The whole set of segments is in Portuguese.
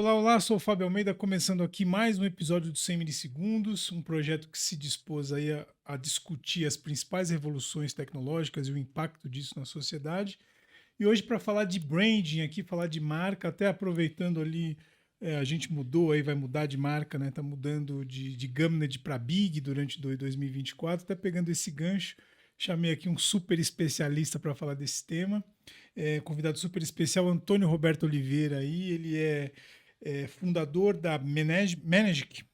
Olá, olá, sou o Fábio Almeida, começando aqui mais um episódio do 100 Milissegundos, um projeto que se dispôs aí a discutir as principais revoluções tecnológicas e o impacto disso na sociedade. E hoje para falar de branding aqui, falar de marca, até aproveitando ali, a gente mudou aí, vai mudar de marca, né? Tá mudando de Gumned para Big durante 2024, até pegando esse gancho, chamei aqui um super especialista para falar desse tema. Convidado super especial, Antônio Roberto Oliveira aí, ele é fundador da Managic,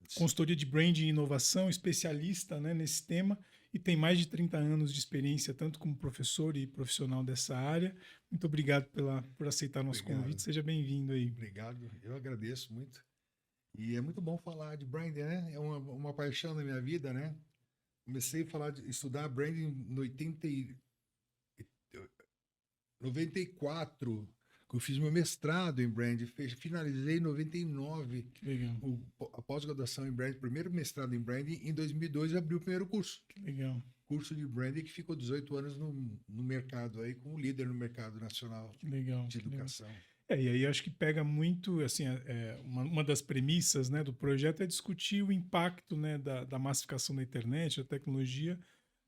Sim, consultoria de branding e inovação, especialista, né, nesse tema, e tem mais de 30 anos de experiência, tanto como professor e profissional dessa área. Muito obrigado por aceitar nosso convite, obrigado. seja bem-vindo aí. Obrigado. Eu agradeço muito. E é muito bom falar de branding, né? É uma paixão da minha vida, né? Comecei a estudar branding no 94, que eu fiz meu mestrado em branding, finalizei em 99 Que legal, a pós-graduação em branding, primeiro mestrado em branding. Em 2002 abri o primeiro curso, que legal, curso de branding que ficou 18 anos no mercado aí, como líder no mercado nacional que legal, de que legal. educação. E aí acho que pega muito, assim, uma das premissas, né, do projeto é discutir o impacto, né, da massificação da internet, da tecnologia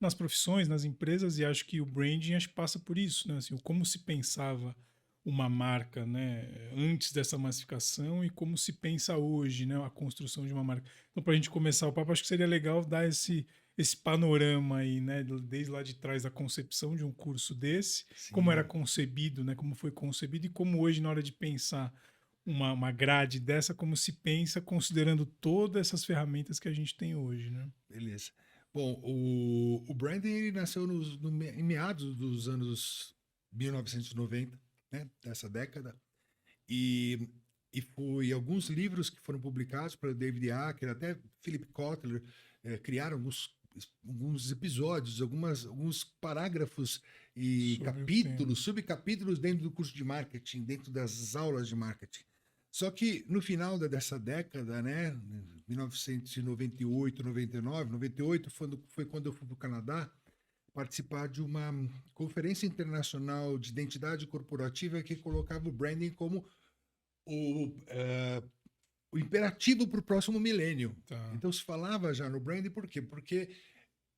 nas profissões, nas empresas, e acho que o branding acho que passa por isso, né, assim, o como se pensava uma marca, né, antes dessa massificação e como se pensa hoje, né, a construção de uma marca. Então, para a gente começar o papo, acho que seria legal dar esse panorama aí, né, desde lá de trás da concepção de um curso desse, como era Sim, concebido, né? Como foi concebido e como hoje, na hora de pensar uma grade dessa, como se pensa considerando todas essas ferramentas que a gente tem hoje, né? beleza. Bom, o branding ele nasceu em meados dos anos 1990, né, dessa década, e, e foi alguns livros que foram publicados por David Acker, até Philip Kotler, criaram alguns episódios, alguns parágrafos e Sobre o tema. capítulos, subcapítulos dentro do curso de marketing, dentro das aulas de marketing. Só que no final dessa década, né, 1998, 99, 98 foi quando eu fui para o Canadá participar de uma conferência internacional de identidade corporativa que colocava o branding como o, uh, o imperativo para o próximo milênio. Tá. Então se falava já no branding, por quê? Porque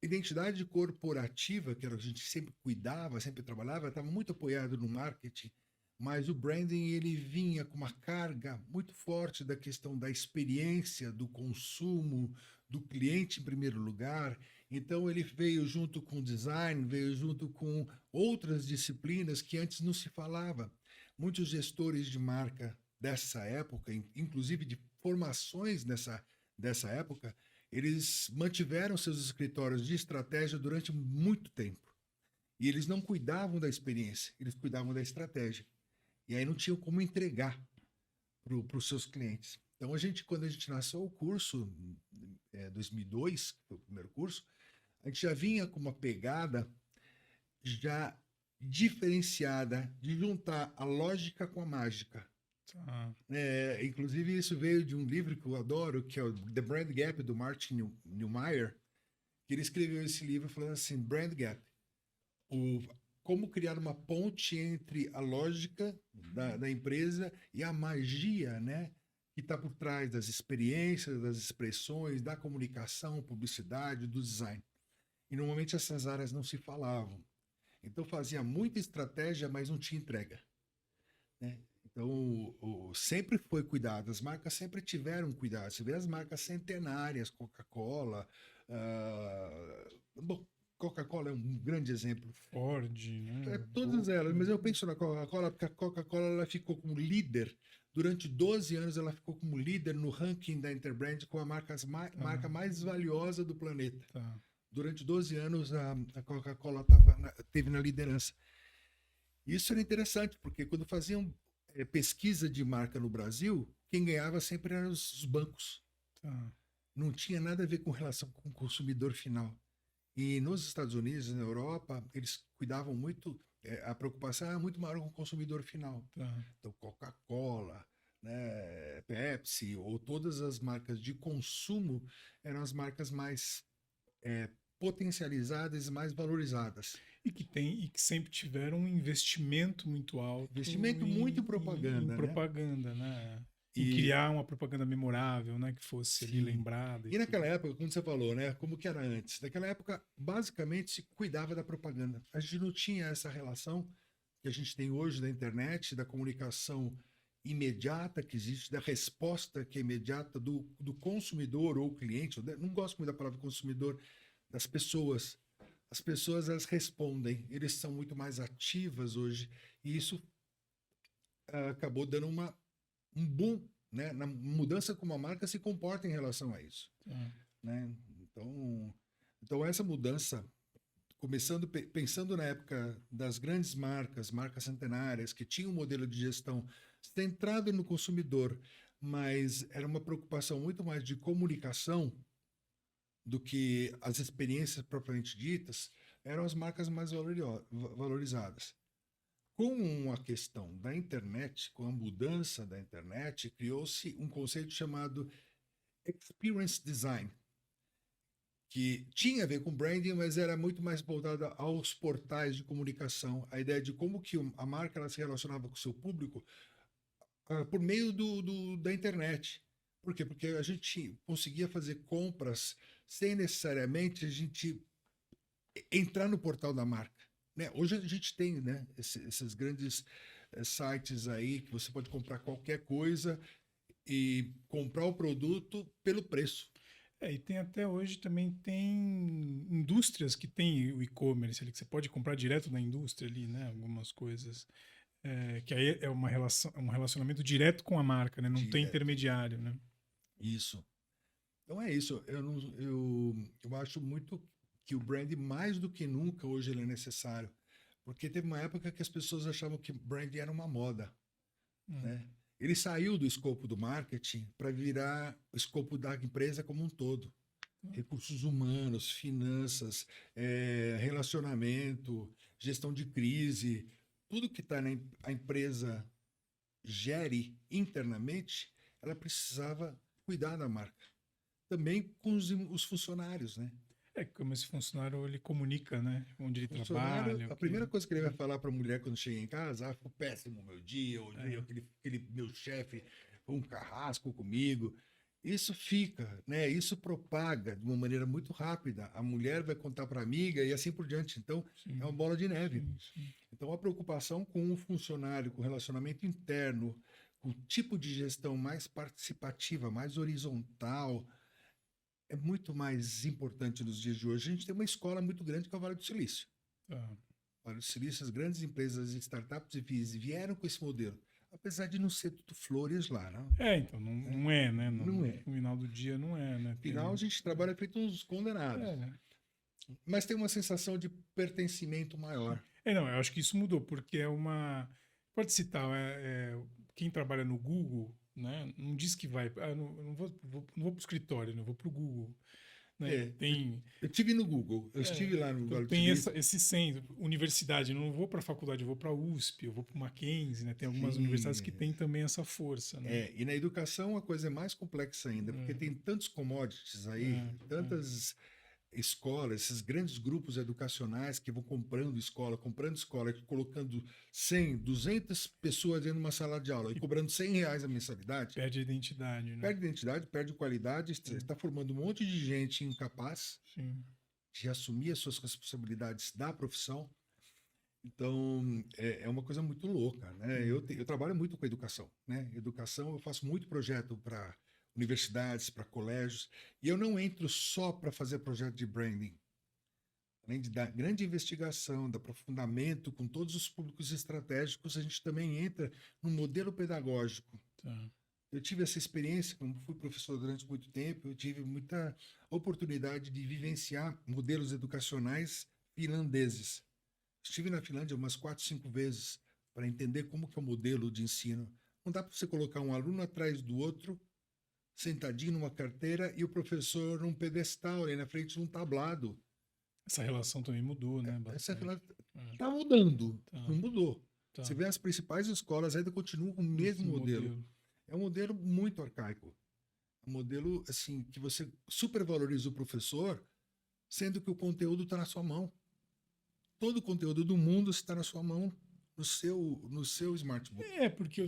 identidade corporativa, que era o que a gente sempre cuidava, sempre trabalhava, estava muito apoiado no marketing, mas o branding ele vinha com uma carga muito forte da questão da experiência, do consumo, do cliente em primeiro lugar. Então ele veio junto com design, veio junto com outras disciplinas que antes não se falava. Muitos gestores de marca dessa época, inclusive de formações dessa época, eles mantiveram seus escritórios de estratégia durante muito tempo. E eles não cuidavam da experiência, eles cuidavam da estratégia. E aí não tinham como entregar para os seus clientes. Então, quando a gente nasceu o curso, 2002, que foi o primeiro curso, a gente já vinha com uma pegada já diferenciada de juntar a lógica com a mágica. Tá. Inclusive, isso veio de um livro que eu adoro, que é o The Brand Gap, do Martin Neumeyer, que ele escreveu esse livro falando assim, Brand Gap, o, como criar uma ponte entre a lógica da empresa e a magia, né, que está por trás das experiências, das expressões, da comunicação, publicidade, do design. E normalmente essas áreas não se falavam. Então fazia muita estratégia, mas não tinha entrega, né? Então, sempre foi cuidado, as marcas sempre tiveram cuidado. Você vê as marcas centenárias, Coca-Cola, bom, Coca-Cola é um grande exemplo. Ford, né? Todas elas, Volkswagen. mas eu penso na Coca-Cola, porque a Coca-Cola ela ficou como líder, durante 12 anos ela ficou como líder no ranking da Interbrand com a marca Tá, mais valiosa do planeta. tá. Durante 12 anos a Coca-Cola teve na liderança. Isso era interessante, porque quando faziam pesquisa de marca no Brasil, quem ganhava sempre eram os bancos. Tá. Não tinha nada a ver com relação com o consumidor final. E nos Estados Unidos, na Europa, eles cuidavam muito, a preocupação era muito maior com o consumidor final. Tá. Então, Coca-Cola, né, Pepsi, ou todas as marcas de consumo eram as marcas mais potencializadas e mais valorizadas. E que sempre tiveram um investimento muito alto Investimento muito em em propaganda, né? propaganda, né? em criar uma propaganda memorável, né? Que fosse ali sim. lembrada. E naquela época, como você falou, né? Como que era antes? Naquela época, basicamente, se cuidava da propaganda. A gente não tinha essa relação que a gente tem hoje da internet, da comunicação imediata que existe, da resposta que é imediata do consumidor ou cliente. Eu não gosto muito da palavra consumidor, das pessoas. As pessoas, elas respondem. Eles são muito mais ativas hoje. E isso acabou dando um boom, né, na mudança como a marca se comporta em relação a isso, Tá. né? Então essa mudança, começando pensando na época das grandes marcas, marcas centenárias que tinham um modelo de gestão centrado no consumidor, mas era uma preocupação muito mais de comunicação do que as experiências propriamente ditas, eram as marcas mais valorizadas. Com a questão da internet, com a mudança da internet, criou-se um conceito chamado Experience Design, que tinha a ver com branding, mas era muito mais voltada aos portais de comunicação, a ideia de como que a marca ela se relacionava com o seu público por meio da internet. Por quê? Porque a gente conseguia fazer compras sem necessariamente a gente entrar no portal da marca. Né? Hoje a gente tem, né, esses grandes sites aí que você pode comprar qualquer coisa e comprar o produto pelo preço. E tem até hoje também tem indústrias que tem o e-commerce ali, que você pode comprar direto na indústria ali, né? Algumas coisas. Que aí é uma relação, um relacionamento direto com a marca, né? Não tem Direto. intermediário, né? Isso. Então é isso. Eu acho muito que o brand, mais do que nunca, hoje ele é necessário. Porque teve uma época que as pessoas achavam que brand era uma moda. Né? Ele saiu do escopo do marketing para virar o escopo da empresa como um todo. Recursos humanos, finanças, relacionamento, gestão de crise, tudo que está a empresa gere internamente, ela precisava cuidar da marca. Também com os funcionários, né? Como esse funcionário ele comunica, né? Onde ele Funcionário, trabalha, a primeira coisa que ele vai falar para a mulher quando chega em casa, ficou péssimo o meu dia, hoje aquele meu chefe foi um carrasco comigo. Isso fica, né? Isso propaga de uma maneira muito rápida. A mulher vai contar para a amiga e assim por diante. Então, sim, é uma bola de neve. sim. Então, a preocupação com o funcionário, com o relacionamento interno, com o tipo de gestão mais participativa, mais horizontal, é muito mais importante nos dias de hoje. A gente tem uma escola muito grande que é o Vale do Silício. Tá. O Vale do Silício, as grandes empresas, startups e FIIs vieram com esse modelo. Apesar de não ser tudo flores lá, não? Então, não é, né? Não é. No final do dia não é, né? No final, a gente trabalha feito uns condenados. Mas tem uma sensação de pertencimento maior. Não, eu acho que isso mudou, porque é uma... Pode citar, quem trabalha no Google, né? Não diz que vai... não vou para o escritório, não vou para o Google. Né? Eu estive no Google, eu estive lá no então Vale do tem Silício. esse centro, universidade, eu não vou para a faculdade, eu vou para a USP, eu vou para o Mackenzie, né? Tem algumas universidades que têm também essa força. Né? E na educação a coisa é mais complexa ainda, porque tem tantos commodities aí, tantas escolas, esses grandes grupos educacionais que vão comprando escola, colocando 100, 200 pessoas dentro de uma sala de aula e cobrando R$ 100 a mensalidade. Perde a identidade. Né? Perde identidade, perde qualidade, está formando um monte de gente incapaz de assumir as suas responsabilidades da profissão. Então, é uma coisa muito louca. Né? Eu trabalho muito com educação. Né? Educação, eu faço muito projeto para universidades, para colégios, e eu não entro só para fazer projeto de branding. Além da grande investigação, do aprofundamento com todos os públicos estratégicos, a gente também entra no modelo pedagógico. Tá. Eu tive essa experiência, como fui professor durante muito tempo, eu tive muita oportunidade de vivenciar modelos educacionais finlandeses. Estive na Finlândia umas 4, 5 vezes para entender como que é o modelo de ensino. Não dá para você colocar um aluno atrás do outro, sentadinho numa carteira e o professor num pedestal ali na frente de um tablado. Essa relação também mudou, né? Essa está mudando, não mudou. Tá. Você vê as principais escolas ainda continuam com o mesmo modelo. É um modelo muito arcaico. Um modelo assim que você supervaloriza o professor, sendo que o conteúdo está na sua mão. Todo o conteúdo do mundo está na sua mão. no seu smartbook. Porque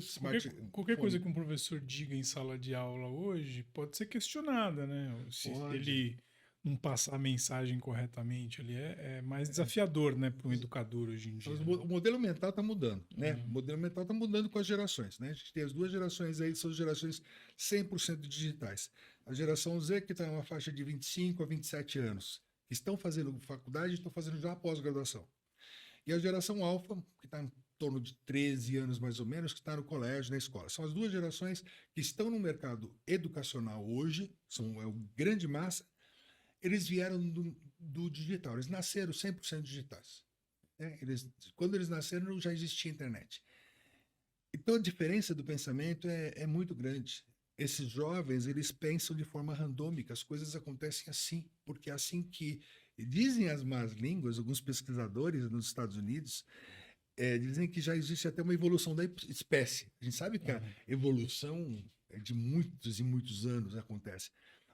qualquer coisa que um professor diga em sala de aula hoje pode ser questionada, né? Se Pode. ele não passar a mensagem corretamente ali, é mais desafiador, né, para um educador hoje em Então, dia. o modelo mental está mudando, né? O modelo mental está mudando com as gerações, né? A gente tem as duas gerações aí, são gerações 100% digitais. A geração Z, que está numa faixa de 25 a 27 anos, que estão fazendo faculdade e estão fazendo já pós-graduação. E a geração alfa, que está em torno de 13 anos mais ou menos, que está no colégio, na escola. São as duas gerações que estão no mercado educacional hoje, é uma grande massa. Eles vieram do digital, eles nasceram 100% digitais. Né? Quando eles nasceram, já existia internet. Então, a diferença do pensamento é muito grande. Esses jovens, eles pensam de forma randômica, as coisas acontecem assim, porque é assim que dizem as más línguas, alguns pesquisadores nos Estados Unidos, dizem que já existe até uma evolução da espécie. A gente sabe que a evolução é de muitos e muitos anos acontece,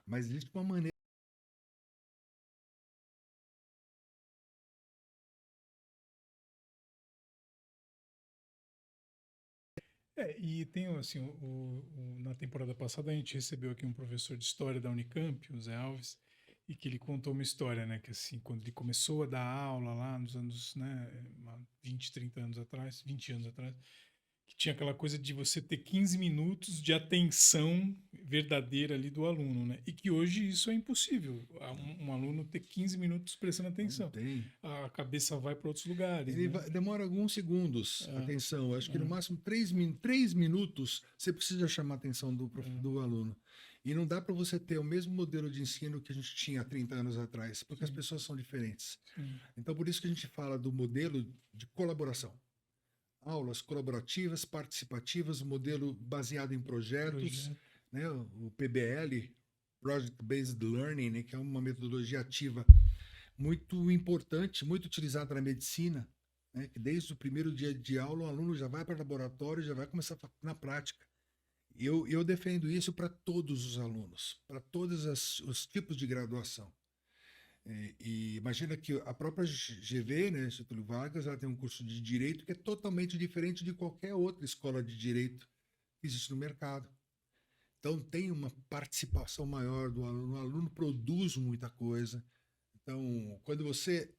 mas existe uma maneira. E tem assim, na temporada passada a gente recebeu aqui um professor de história da Unicamp, o Zé Alves, e que ele contou uma história, né, que assim, quando ele começou a dar aula lá nos anos, né, 20, 30 anos atrás, 20 anos atrás, que tinha aquela coisa de você ter 15 minutos de atenção verdadeira ali do aluno, né? E que hoje isso é impossível. Um aluno ter 15 minutos prestando Não atenção. tem. A cabeça vai para outros lugares, Ele né? demora alguns segundos. Atenção, acho que no máximo 3 minutos você precisa chamar a atenção do aluno. E não dá para você ter o mesmo modelo de ensino que a gente tinha há 30 anos atrás, porque as pessoas são diferentes. Então, por isso que a gente fala do modelo de colaboração. Aulas colaborativas, participativas, modelo baseado em projetos, né? O PBL, Project Based Learning, né? Que é uma metodologia ativa muito importante, muito utilizada na medicina, né? Que desde o primeiro dia de aula o aluno já vai para o laboratório, já vai começar na prática. Eu defendo isso para todos os alunos, para todos os tipos de graduação. E imagina que a própria GV, né, Getúlio Vargas, ela tem um curso de Direito que é totalmente diferente de qualquer outra escola de Direito que existe no mercado. Então, tem uma participação maior do aluno, o aluno produz muita coisa. Então, quando você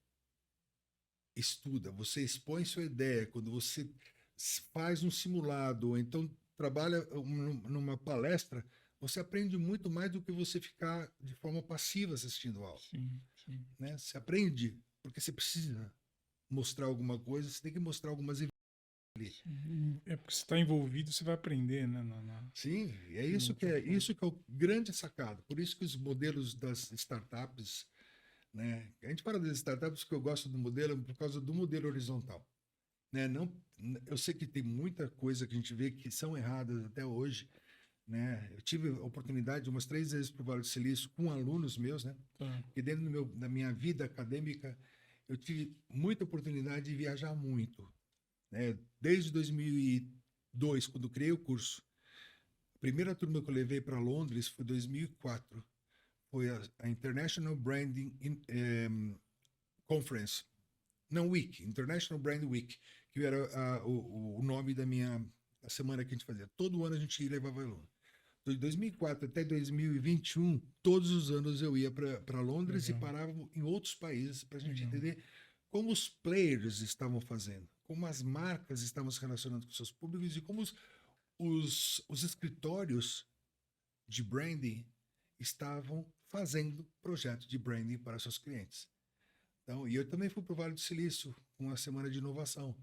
estuda, você expõe sua ideia, quando você faz um simulado, ou então trabalha numa palestra, você aprende muito mais do que você ficar de forma passiva assistindo a aula. Sim, sim. Né? Você aprende porque você precisa mostrar alguma coisa, você tem que mostrar algumas evidências ali. É porque você está envolvido, você vai aprender, né? Sim, é isso que é o grande sacado. Por isso que os modelos das startups, né? A gente fala das startups que eu gosto do modelo por causa do modelo horizontal, né? Não, eu sei que tem muita coisa que a gente vê que são erradas até hoje, né? Eu tive a oportunidade umas 3 vezes para o Vale do Silício com alunos meus, né? Porque dentro da minha vida acadêmica eu tive muita oportunidade de viajar muito, né? Desde 2002, quando criei o curso. A primeira turma que eu levei para Londres foi 2004. Foi a International Branding Conference, não Week, International Brand Week, que era o nome da semana que a gente fazia. Todo ano a gente levava aluno. De 2004 até 2021, todos os anos eu ia para Londres e parava em outros países para a gente entender como os players estavam fazendo, como as marcas estavam se relacionando com seus públicos e como os escritórios de branding estavam fazendo projetos de branding para seus clientes. Então, e eu também fui para o Vale do Silício com uma semana de inovação.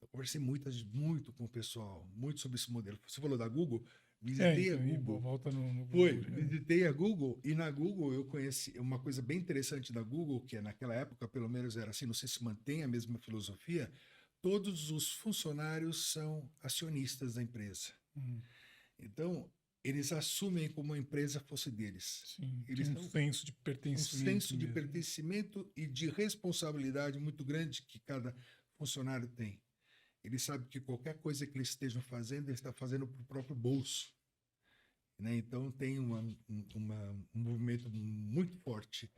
Eu conversei muito com o pessoal, muito sobre esse modelo. Você falou da Google, visitei a Google. Volta no Google. Visitei a Google e na Google eu conheci uma coisa bem interessante da Google, que naquela época, pelo menos era assim, não sei se mantém a mesma filosofia, todos os funcionários são acionistas da empresa. Então, eles assumem como a empresa fosse deles. Sim, eles têm um senso de pertencimento. Um senso de pertencimento e de responsabilidade muito grande que cada funcionário tem. Ele sabe que qualquer coisa que eles estejam fazendo, ele está fazendo para o próprio bolso. Né? Então, tem um movimento muito forte.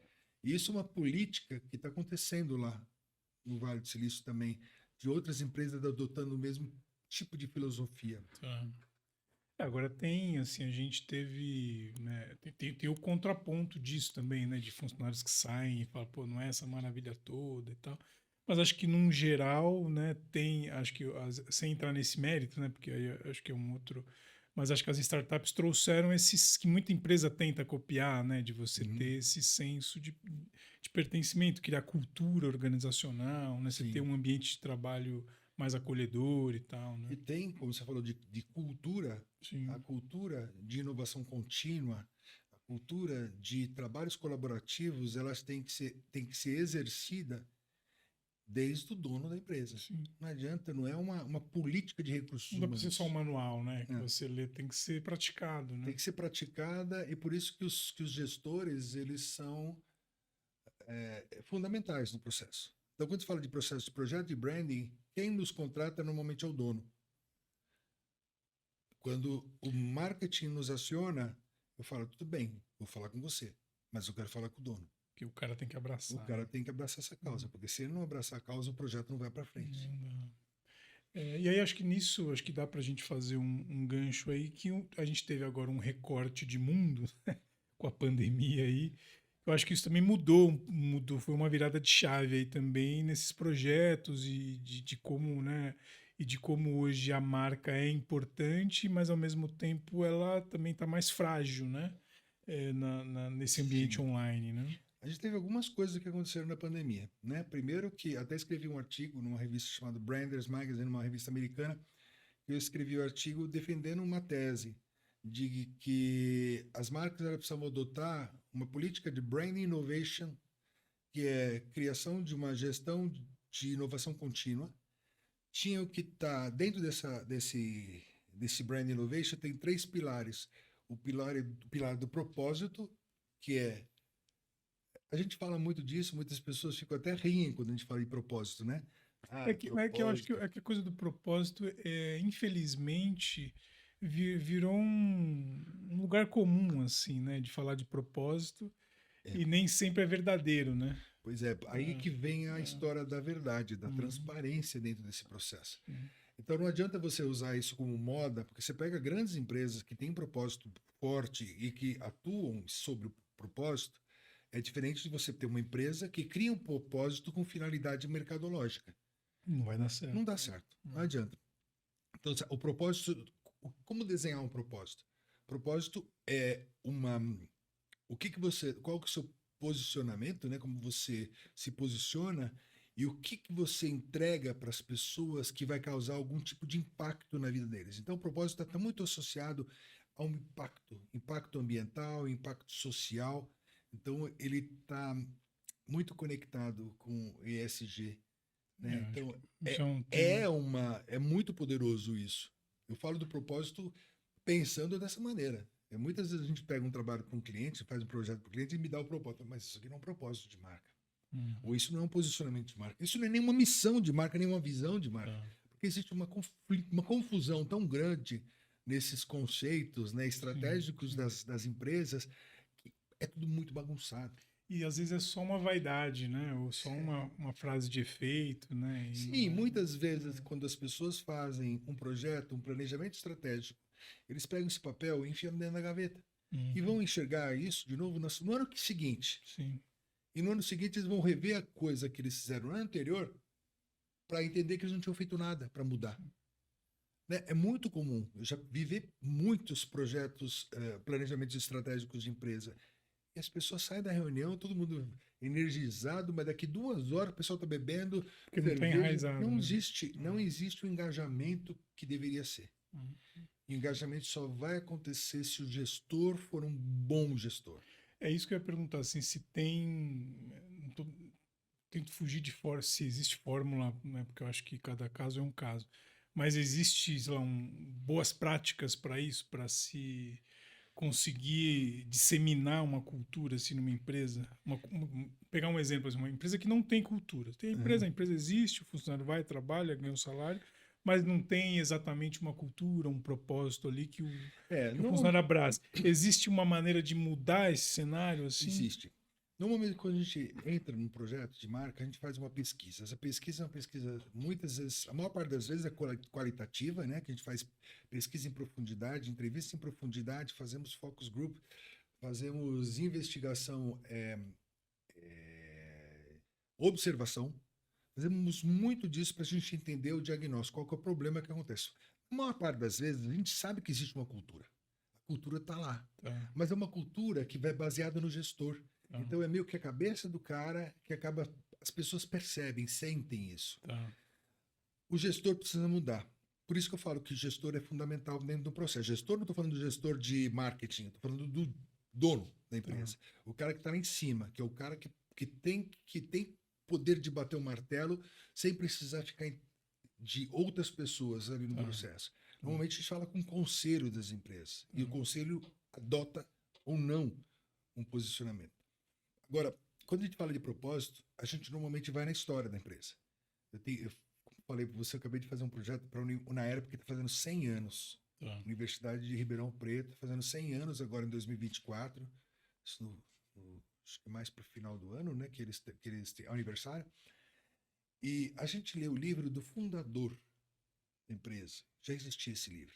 E isso é uma política que está acontecendo lá no Vale do Silício também, de outras empresas adotando o mesmo tipo de filosofia. Tá. Agora tem, assim, a gente teve, né, tem o contraponto disso também, né, de funcionários que saem e falam, pô, não é essa maravilha toda e tal. Mas acho que, num geral, né, acho que, sem entrar nesse mérito, né, porque aí eu acho que é um outro, mas acho que as startups trouxeram esses, que muita empresa tenta copiar, né, de você Uhum. ter esse senso de pertencimento, criar cultura organizacional, né, você ter Sim. um ambiente de trabalho mais acolhedor e tal, E né. tem, como você falou, de cultura, a Sim, cultura de inovação contínua, a cultura de trabalhos colaborativos, elas têm que ser exercida desde o dono da empresa. sim. Não adianta, não é uma política de recursos Não dá para ser só um humanos. manual, né? Que Né? você lê, tem que ser praticado, Tem né? que ser praticada e por isso que os gestores eles são fundamentais no processo. Então, quando se fala de processo de projeto de branding, quem nos contrata normalmente é o dono. Quando o marketing nos aciona, eu falo, tudo bem, vou falar com você, mas eu quero falar com o dono. Que o cara tem que O abraçar, cara né? tem que abraçar essa causa, porque se ele não abraçar a causa, o projeto não vai para frente. Não dá. E aí acho que nisso, acho que dá para a gente fazer um gancho aí que a gente teve agora um recorte de mundo com a pandemia aí. Eu acho que isso também mudou, foi uma virada de chave aí também nesses projetos e de como, né? E de como hoje a marca é importante, mas ao mesmo tempo ela também está mais frágil, né? Nesse ambiente Sim. online, né? A gente teve algumas coisas que aconteceram na pandemia, né? Primeiro que até escrevi um artigo numa revista chamada Branders Magazine, uma revista americana, que eu escrevi o artigo defendendo uma tese de que as marcas elas precisavam adotar uma política de brand innovation, que é criação de uma gestão de inovação contínua. Tinha o que está dentro desse brand innovation tem três pilares. O pilar do propósito, que é a gente fala muito disso, muitas pessoas ficam até riem quando a gente fala de propósito, né? Ah, É que eu acho que, propósito. é que a coisa do propósito, infelizmente, virou um lugar comum, assim, né? De falar de propósito É, e nem sempre é verdadeiro, né? pois é, aí É, que vem a é, história da verdade, da uhum, transparência dentro desse processo. sim, Então não adianta você usar isso como moda, porque você pega grandes empresas que têm um propósito forte e que atuam sobre o propósito, é diferente de você ter uma empresa que cria um propósito com finalidade mercadológica. não vai dar certo. Não dá certo, não Não. adianta. Então, o propósito, como desenhar um propósito? Propósito é qual que é o seu posicionamento, né? Como você se posiciona e o que você entrega para as pessoas que vai causar algum tipo de impacto na vida deles. Então, o propósito está muito associado a um impacto ambiental, impacto social. Então, ele está muito conectado com o ESG, né? Acho Então, que isso é um tema. é muito poderoso isso. Eu falo do propósito pensando dessa maneira. Muitas vezes a gente pega um trabalho para um cliente, faz um projeto para o cliente e me dá o propósito. Mas isso aqui não é um propósito de marca. Uhum, Ou isso não é um posicionamento de marca. Isso não é nenhuma missão de marca, nenhuma visão de marca. tá. Porque existe uma confusão tão grande nesses conceitos, né, Sim, estratégicos sim. das empresas, que é tudo muito bagunçado. E às vezes é só uma vaidade, né? Ou só uma frase de efeito, né? E não Sim, é. muitas vezes, quando as pessoas fazem um projeto, um planejamento estratégico, eles pegam esse papel e enfiam dentro da gaveta. E Uhum, vão enxergar isso de novo no ano seguinte. sim. E no ano seguinte eles vão rever a coisa que eles fizeram no ano anterior para entender que eles não tinham feito nada para mudar. Né? É muito comum. Eu já vivi muitos projetos, planejamentos estratégicos de empresa. E as pessoas saem da reunião, todo mundo energizado, mas daqui 2 horas o pessoal está bebendo Porque não está cerveja. enraizado, né? Não existe o engajamento que deveria ser. Uhum. E o engajamento só vai acontecer se o gestor for um bom gestor. É isso que eu ia perguntar, assim, se tem. Não tento fugir de fora, se existe fórmula, né? Porque eu acho que cada caso é um caso. Mas existe, sei lá, boas práticas para isso, para se conseguir disseminar uma cultura assim numa empresa. Pegar um exemplo, assim, uma empresa que não tem cultura. Tem Uhum. a empresa existe, o funcionário vai, trabalha, ganha um salário, mas não tem exatamente uma cultura, um propósito ali que o Não funcionário abraça. Existe uma maneira de mudar esse cenário assim? existe. Normalmente, quando a gente entra num projeto de marca, a gente faz uma pesquisa. Essa pesquisa é uma pesquisa, muitas vezes, a maior parte das vezes é qualitativa, né? Que a gente faz pesquisa em profundidade, entrevista em profundidade, fazemos focus group, fazemos investigação, observação. Fazemos muito disso para a gente entender o diagnóstico, qual que é o problema que acontece. A maior parte das vezes, a gente sabe que existe uma cultura. A cultura está lá. Tá, Mas é uma cultura que vai baseada no gestor. tá, Então é meio que a cabeça do cara que acaba. As pessoas percebem, sentem isso. tá. O gestor precisa mudar. Por isso que eu falo que o gestor é fundamental dentro do processo. Gestor, não estou falando do gestor de marketing, estou falando do dono da empresa. O cara que está lá em cima, que é o cara que tem poder de bater o martelo sem precisar ficar de outras pessoas ali no Tá. processo. Normalmente a gente fala com o conselho das empresas. E o conselho adota ou não um posicionamento. Agora, quando a gente fala de propósito, a gente normalmente vai na história da empresa. Eu falei para você, eu acabei de fazer um projeto para a Unaerp que está fazendo 100 anos. Tá. Universidade de Ribeirão Preto, fazendo 100 anos agora em 2024. Isso acho que mais para o final do ano, né? Que eles têm aniversário. E a gente lê o livro do fundador da empresa. Já existia esse livro.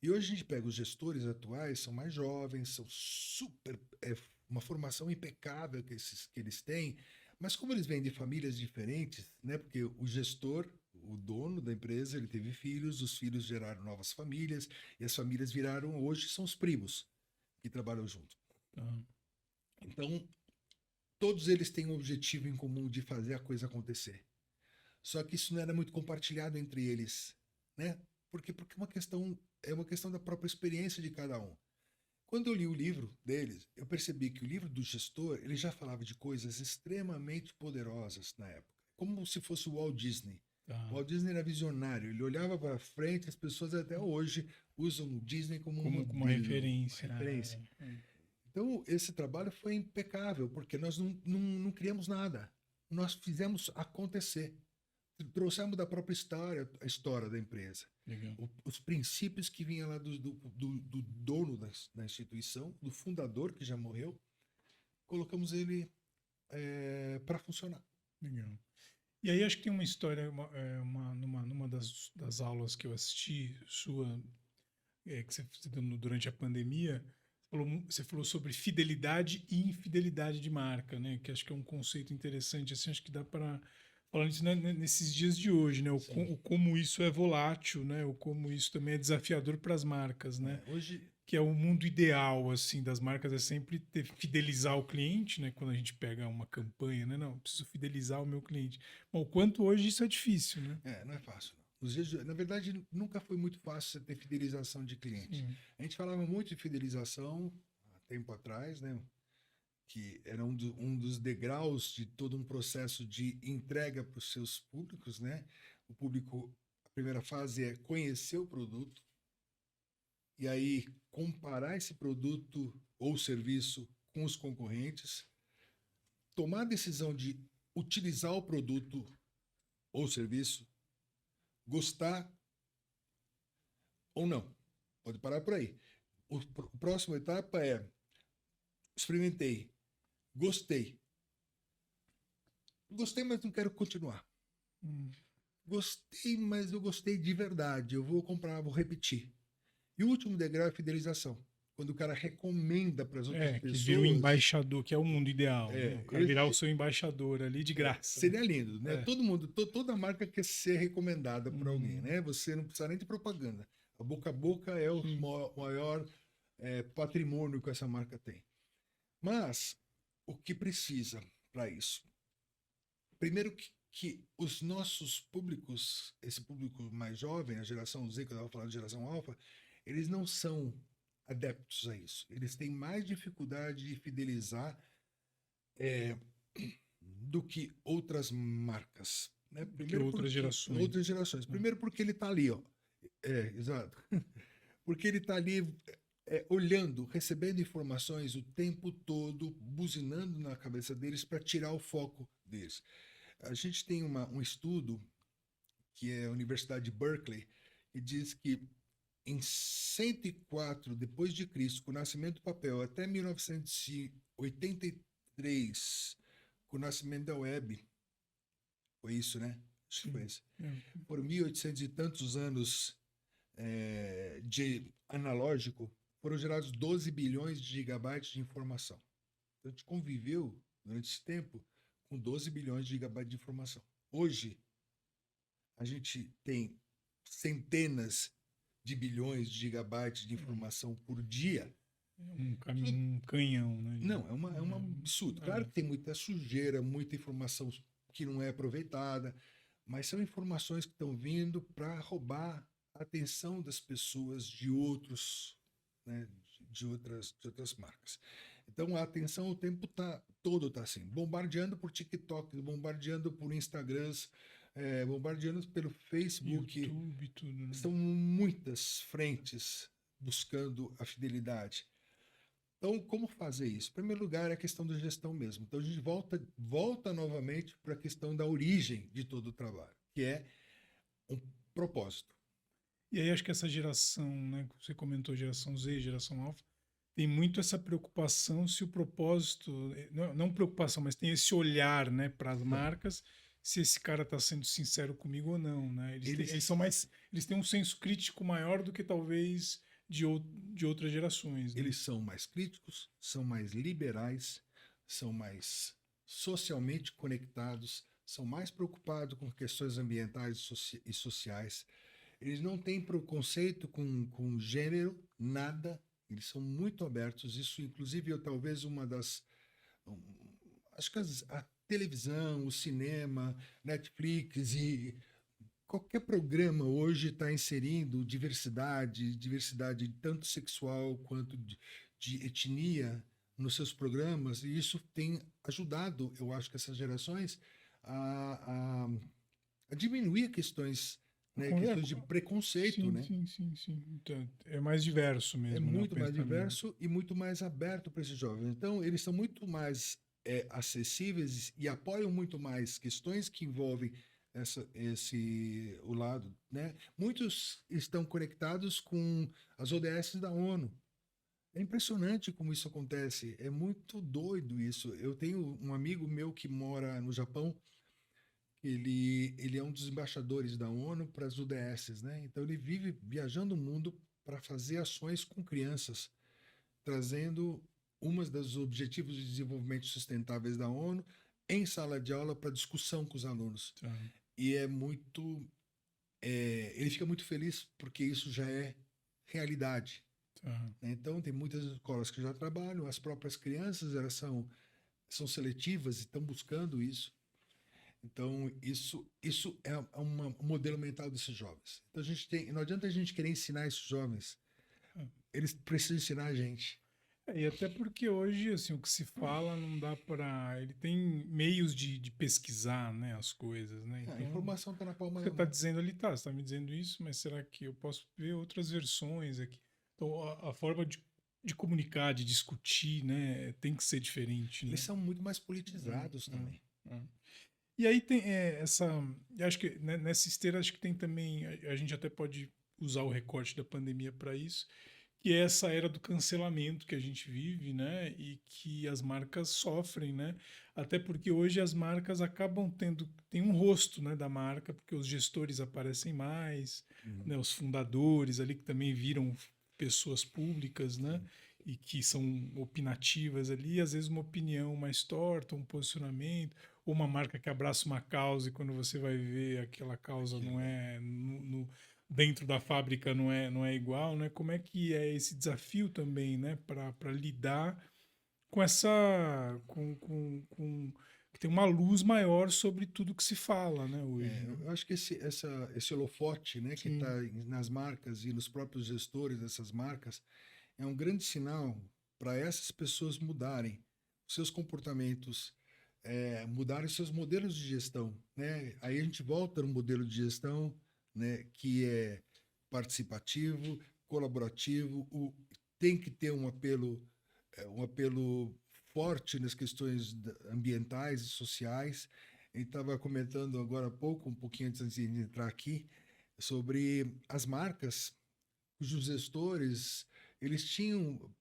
E hoje a gente pega os gestores atuais, são mais jovens, são super. Uma formação impecável que eles têm, mas como eles vêm de famílias diferentes, né? Porque o gestor, o dono da empresa, ele teve filhos, os filhos geraram novas famílias, e as famílias viraram, hoje, são os primos que trabalham junto. Tá. Então, todos eles têm um objetivo em comum de fazer a coisa acontecer. Só que isso não era muito compartilhado entre eles, né? Porque é uma questão da própria experiência de cada um. Quando eu li o livro deles, eu percebi que o livro do gestor, ele já falava de coisas extremamente poderosas na época, como se fosse o Walt Disney. Tá. O Walt Disney era visionário, ele olhava para frente, as pessoas até hoje usam o Disney como um Como uma modelo, referência. uma referência. É. Então, esse trabalho foi impecável, porque nós não criamos nada. Nós fizemos acontecer. Trouxemos da própria história, a história da empresa. Legal. Os princípios que vinham lá do dono da instituição, do fundador, que já morreu, colocamos ele para funcionar. Legal. E aí acho que tem uma história, numa das aulas que eu assisti, sua, que você deu durante a pandemia, você falou sobre fidelidade e infidelidade de marca, né? Que acho que é um conceito interessante, assim, acho que dá para falar nisso, né, nesses dias de hoje, né? O como isso é volátil, né? O como isso também é desafiador para as marcas, né? Hoje, Que é o mundo ideal, assim, das marcas é sempre fidelizar o cliente, né? Quando a gente pega uma campanha, né? Não, eu preciso fidelizar o meu cliente. Bom, o quanto hoje isso é difícil, né? não é fácil. Não. Na verdade, nunca foi muito fácil você ter fidelização de cliente. Sim. A gente falava muito de fidelização há tempo atrás, né? Que era um dos degraus de todo um processo de entrega para os seus públicos, né? O público, a primeira fase é conhecer o produto, e aí comparar esse produto ou serviço com os concorrentes, tomar a decisão de utilizar o produto ou serviço, gostar ou não. Pode parar por aí. A próxima etapa é: experimentei, gostei. Gostei, mas não quero continuar. Gostei, mas eu gostei de verdade. Eu vou comprar, vou repetir. E o último degrau é a fidelização. Quando o cara recomenda para as outras Que pessoas. vira o embaixador, que é o mundo ideal. Né? O cara virar o seu embaixador ali de graça. Seria lindo, né? É. Todo mundo, toda marca quer ser recomendada por alguém, né? Você não precisa nem de propaganda. A boca é o maior patrimônio que essa marca tem. Mas o que precisa para isso? Primeiro que os nossos públicos, esse público mais jovem, a geração Z, que eu estava falando de geração alfa, eles não são adeptos a isso. Eles têm mais dificuldade de fidelizar do que outras marcas. Né? Primeiro outras gerações. Outras gerações. Primeiro porque ele está ali, ó. Exato. Porque ele está ali olhando, recebendo informações o tempo todo, buzinando na cabeça deles para tirar o foco deles. A gente tem um estudo que é a Universidade de Berkeley, que diz que em 104 depois de Cristo, com o nascimento do papel, até 1980 1993, com o nascimento da web. Foi isso, né? Acho que foi isso. Por 1800 e tantos anos de analógico, foram gerados 12 bilhões de gigabytes de informação. Então, a gente conviveu, durante esse tempo, com 12 bilhões de gigabytes de informação. Hoje, a gente tem centenas de bilhões de gigabytes de informação por dia. Um canhão, né? Não, é um absurdo. Claro que tem muita sujeira, muita informação que não é aproveitada, mas são informações que estão vindo para roubar a atenção das pessoas de outros, né, de outras marcas. Então a atenção o tempo todo está assim, bombardeando por TikTok, bombardeando por Instagrams, bombardeando pelo Facebook. YouTube, tudo, né? São muitas frentes buscando a fidelidade. Então, como fazer isso? Em primeiro lugar, é a questão da gestão mesmo. Então, a gente volta novamente para a questão da origem de todo o trabalho, que é um propósito. E aí acho que essa geração, né, que você comentou, geração Z, geração Alpha, tem muito essa preocupação se o propósito, não preocupação, mas tem esse olhar, né, para as marcas, se esse cara está sendo sincero comigo ou não, né? Eles têm um senso crítico maior do que talvez de outras gerações, né? Eles são mais críticos, são mais liberais, são mais socialmente conectados, são mais preocupados com questões ambientais e sociais. Eles não têm preconceito com gênero, nada. Eles são muito abertos. Isso, inclusive, é talvez uma das... acho que a televisão, o cinema, Netflix e qualquer programa hoje está inserindo diversidade tanto sexual quanto de etnia nos seus programas, e isso tem ajudado, eu acho que essas gerações, a diminuir questões, né, questões de preconceito. Sim, né? sim. Então, é mais diverso mesmo. É né, muito mais diverso e muito mais aberto para esses jovens. Então, eles são muito mais acessíveis e apoiam muito mais questões que envolvem o lado, né? Muitos estão conectados com as ODS da ONU. É impressionante como isso acontece. É muito doido isso. Eu tenho um amigo meu que mora no Japão. Ele é um dos embaixadores da ONU para as ODS, né? Então ele vive viajando o mundo para fazer ações com crianças, trazendo umas dos objetivos de desenvolvimento sustentáveis da ONU em sala de aula para discussão com os alunos. Tá. E ele fica muito feliz porque isso já é realidade. Tá. Então, tem muitas escolas que já trabalham, as próprias crianças elas são seletivas e estão buscando isso. Então, isso é um modelo mental desses jovens. Então, não adianta a gente querer ensinar esses jovens, eles precisam ensinar a gente. E até porque hoje, assim, o que se fala não dá para... Ele tem meios de pesquisar, né, as coisas, né? Então, a informação está na palma você da está mão. dizendo ali, tá, você está me dizendo isso, mas será que eu posso ver outras versões aqui? Então, a forma de comunicar, de discutir, né, tem que ser diferente, né? Eles são muito mais politizados também. E aí tem essa... Eu acho que né, nessa esteira, acho que tem também... A gente até pode usar o recorte da pandemia para isso, que é essa era do cancelamento que a gente vive, né? E que as marcas sofrem, né? Até porque hoje as marcas acabam tem um rosto, né, da marca, porque os gestores aparecem mais, né? Os fundadores ali que também viram pessoas públicas, né? E que são opinativas ali, às vezes uma opinião mais torta, um posicionamento, ou uma marca que abraça uma causa e quando você vai ver aquela causa não é dentro da fábrica não é igual, né? Como é que é esse desafio também, né? Para lidar com essa... que tem uma luz maior sobre tudo que se fala, né, hoje. Né? Eu acho que esse holofote, né, que está nas marcas e nos próprios gestores dessas marcas é um grande sinal para essas pessoas mudarem os seus comportamentos, mudarem seus modelos de gestão, né? Aí a gente volta no modelo de gestão, né, que é participativo, colaborativo, tem que ter um apelo forte nas questões ambientais e sociais. Ele estava comentando agora há pouco, um pouquinho antes de entrar aqui, sobre as marcas cujos gestores eles tinham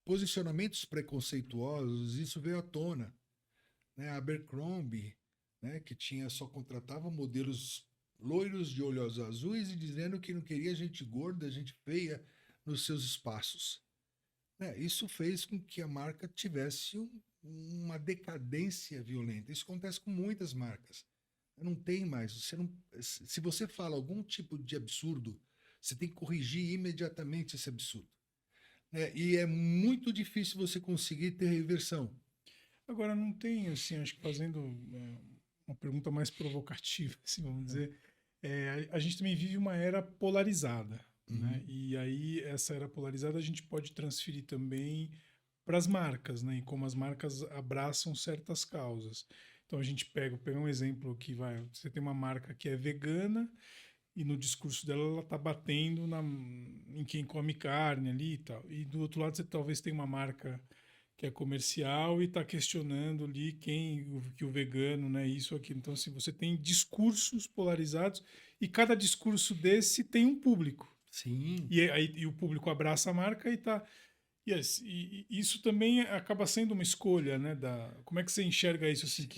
posicionamentos preconceituosos, isso veio à tona. né? A Abercrombie, né? Que só contratava modelos loiros de olhos azuis e dizendo que não queria gente gorda, gente feia nos seus espaços. Né? Isso fez com que a marca tivesse uma decadência violenta. Isso acontece com muitas marcas. Não tem mais. Se você fala algum tipo de absurdo, você tem que corrigir imediatamente esse absurdo. Né? E é muito difícil você conseguir ter reversão. Agora, não tem, assim, acho que fazendo uma pergunta mais provocativa, assim, vamos dizer, a gente também vive uma era polarizada, né? Uhum. E aí, essa era polarizada a gente pode transferir também para as marcas, né? E como as marcas abraçam certas causas. Então, a gente pega um exemplo que vai, você tem uma marca que é vegana e no discurso dela ela tá batendo em quem come carne ali e tal. E do outro lado você talvez tenha uma marca que é comercial e está questionando ali que o vegano, né, isso ou aquilo. Então, assim, você tem discursos polarizados e cada discurso desse tem um público. Sim. E o público abraça a marca e tá. E isso também acaba sendo uma escolha, né? Como é que você enxerga isso? Assim,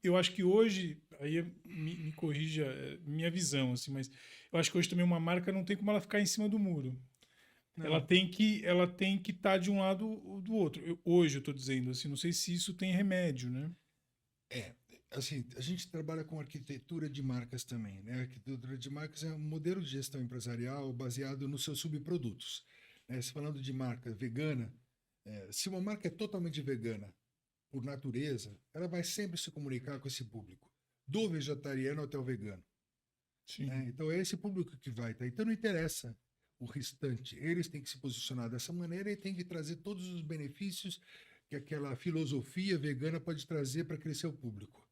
eu acho que hoje, aí me corrija minha visão, assim, mas eu acho que hoje também uma marca não tem como ela ficar em cima do muro. Não. Ela tem que estar de um lado ou do outro. Hoje eu estou dizendo assim, não sei se isso tem remédio, né? É, assim, a gente trabalha com arquitetura de marcas também, né? A arquitetura de marcas é um modelo de gestão empresarial baseado nos seus subprodutos. Né? Se falando de marca vegana, se uma marca é totalmente vegana por natureza, ela vai sempre se comunicar com esse público, do vegetariano até o vegano. Sim. Né? Então é esse público que vai estar. Então não interessa o restante, eles têm que se posicionar dessa maneira e têm que trazer todos os benefícios que aquela filosofia vegana pode trazer para crescer o público.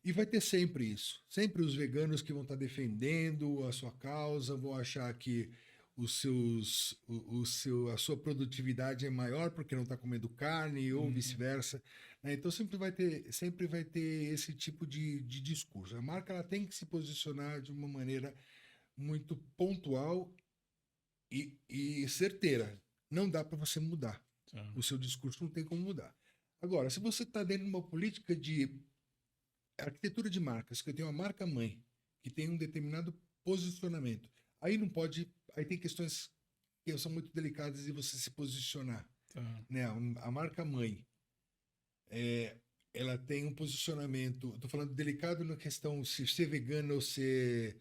E vai ter sempre isso. Sempre os veganos que vão estar defendendo a sua causa, vão achar que a sua produtividade é maior porque não está comendo carne ou Uhum. vice-versa. Né? Então sempre vai ter esse tipo de discurso. A marca ela tem que se posicionar de uma maneira muito pontual e certeira. Não dá para você mudar. Tá. O seu discurso não tem como mudar. Agora, se você está dentro de uma política de arquitetura de marcas, que tem uma marca mãe, que tem um determinado posicionamento, aí não pode, aí tem questões que são muito delicadas de você se posicionar, Tá. né? A marca mãe, ela tem um posicionamento, estou falando delicado na questão se ser vegana ou ser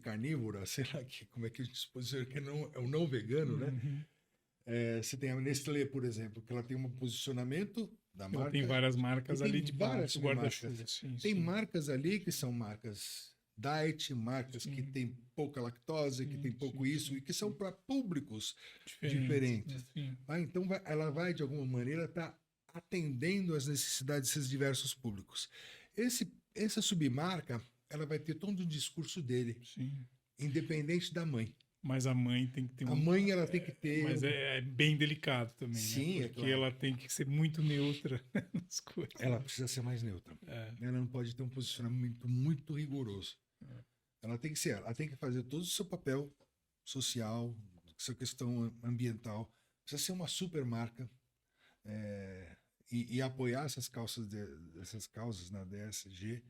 carnívora, sei lá como é que a gente se posiciona, que não, é o não vegano, né? Uhum. Você tem a Nestlé, por exemplo, que ela tem um posicionamento da Ela tem marca várias e marcas ali tem de várias baixo, guarda-chuva, submarcas. sim, Tem sim. marcas ali que são marcas diet, marcas que Sim, têm pouca lactose, que sim, tem pouco sim, isso, sim, e que são sim. para públicos Diferentes, né? diferentes. Sim. Então, ela vai, de alguma maneira, estar atendendo às necessidades desses diversos públicos. Essa submarca, ela vai ter todo o discurso dele, Sim. independente da mãe. Mas a mãe tem que ter A um. mãe, ela tem que ter Mas é bem delicado também, né? Sim, é Porque claro. ela tem que ser muito neutra nas coisas. Ela precisa ser mais neutra. É, Ela não pode ter um posicionamento muito rigoroso. Ela tem que fazer todo o seu papel social, sua questão ambiental. Precisa ser uma super marca e apoiar essas causas na DSG,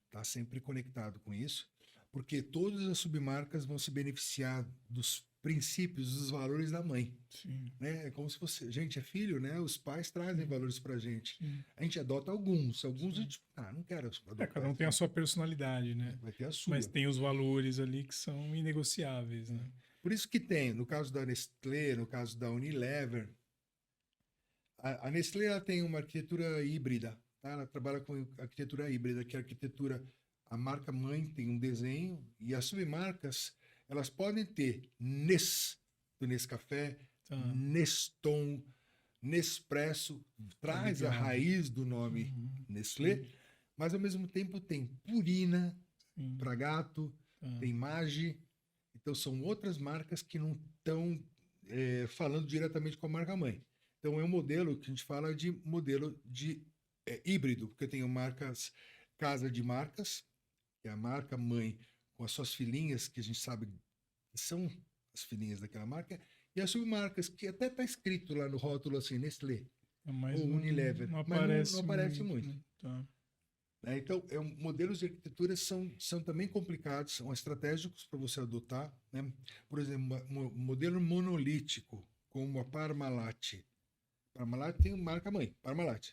está sempre conectado com isso, porque todas as submarcas vão se beneficiar dos princípios, dos valores da mãe. sim, Né? É como se fosse, a gente é filho, né? Os pais trazem sim, valores pra gente. sim, A gente adota alguns a sim. gente, não quero Cada adotar um tem a aqui, sua personalidade, né? vai ter a Mas sua. tem os valores ali que são inegociáveis, né? Por isso que tem, no caso da Nestlé, no caso da Unilever, a Nestlé ela tem uma arquitetura híbrida, tá? Ela trabalha com arquitetura híbrida, que é a arquitetura, a marca mãe tem um desenho e as submarcas, elas podem ter do Nescafé, Tá, Neston, Nespresso, tá traz a ligado. raiz do nome Uhum, Nestlé, sim, mas ao mesmo tempo tem Purina sim, para gato, tá, tem Maggi, então são outras marcas que não estão falando diretamente com a marca mãe. Então é um modelo que a gente fala de modelo de híbrido, porque eu tenho marcas, casa de marcas, que é a marca mãe com as suas filhinhas, que a gente sabe que são as filhinhas daquela marca, e as submarcas, que até está escrito lá no rótulo assim, Nestlé. Mas ou Unilever, não mas não aparece aparece muito, muito. né? Tá. Né? Então, modelos de arquitetura são também complicados, são estratégicos para você adotar. Né? Por exemplo, modelo monolítico, como a Parmalat. Parmalat tem marca mãe, Parmalat.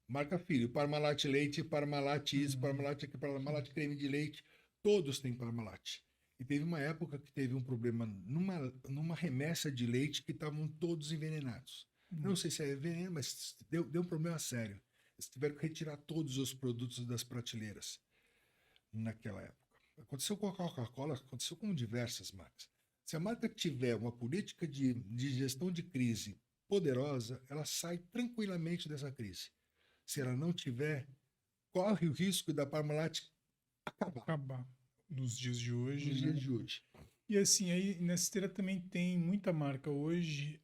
Marca filho, Parmalat leite, Parmalat isso, Uhum. Parmalat aqui, Parmalat creme de leite. Todos têm Parmalat. E teve uma época que teve um problema numa remessa de leite que estavam todos envenenados. Eu não sei se é veneno, mas deu um problema sério. Eles tiveram que retirar todos os produtos das prateleiras naquela época. Aconteceu com a Coca-Cola, aconteceu com diversas marcas. Se a marca tiver uma política de gestão de crise poderosa, ela sai tranquilamente dessa crise. Se ela não tiver, corre o risco da Parmalat acabar Acabar nos dias de hoje, nos dias né? de hoje. E assim, aí nessa esteira também tem muita marca hoje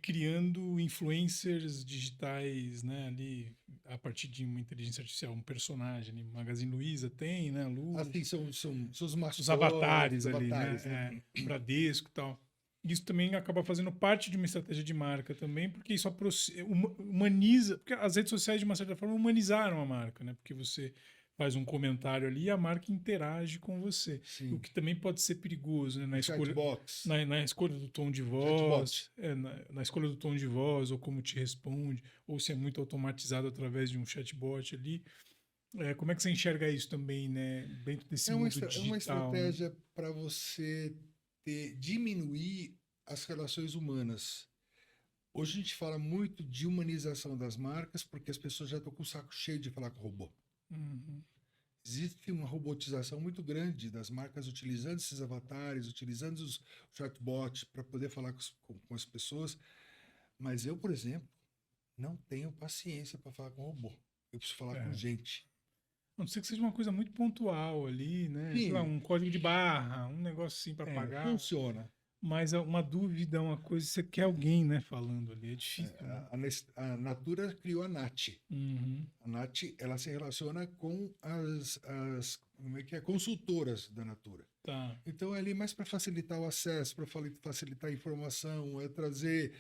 criando influencers digitais, né, ali a partir de uma inteligência artificial, um personagem ali, Magazine Luiza tem, né, Lu, Assim, são os os mascotes, avatares os ali, né, avatares, né? Bradesco e tal. Isso também acaba fazendo parte de uma estratégia de marca também, porque isso humaniza, porque as redes sociais de uma certa forma humanizaram a marca, né, porque você faz um comentário ali e a marca interage com você, o Sim. que também pode ser perigoso, né, O chatbox, na escolha do tom de chatbot. voz, na escolha do tom de voz, ou como te responde, ou se é muito automatizado através de um chatbot ali. Como é que você enxerga isso também, né? Dentro desse mundo É uma digital, né? estratégia para você diminuir as relações humanas. Hoje a gente fala muito de humanização das marcas porque as pessoas já estão com o saco cheio de falar com robô. Uhum. Existe uma robotização muito grande das marcas utilizando esses avatares, utilizando os chatbots para poder falar com as pessoas. Mas eu, por exemplo, não tenho paciência para falar com robô. Eu preciso falar com É. gente. A não ser que seja uma coisa muito pontual ali, né? Sei lá, Sim, um código de barra, um negócio assim para pagar. funciona. Mas uma dúvida, uma coisa, você quer alguém, né, falando ali. É difícil, né? A Natura criou a NAT. Uhum. A NAT, ela se relaciona com como é que é? Consultoras da Natura. Tá. Então, é ali mais para facilitar o acesso, para facilitar a informação, é trazer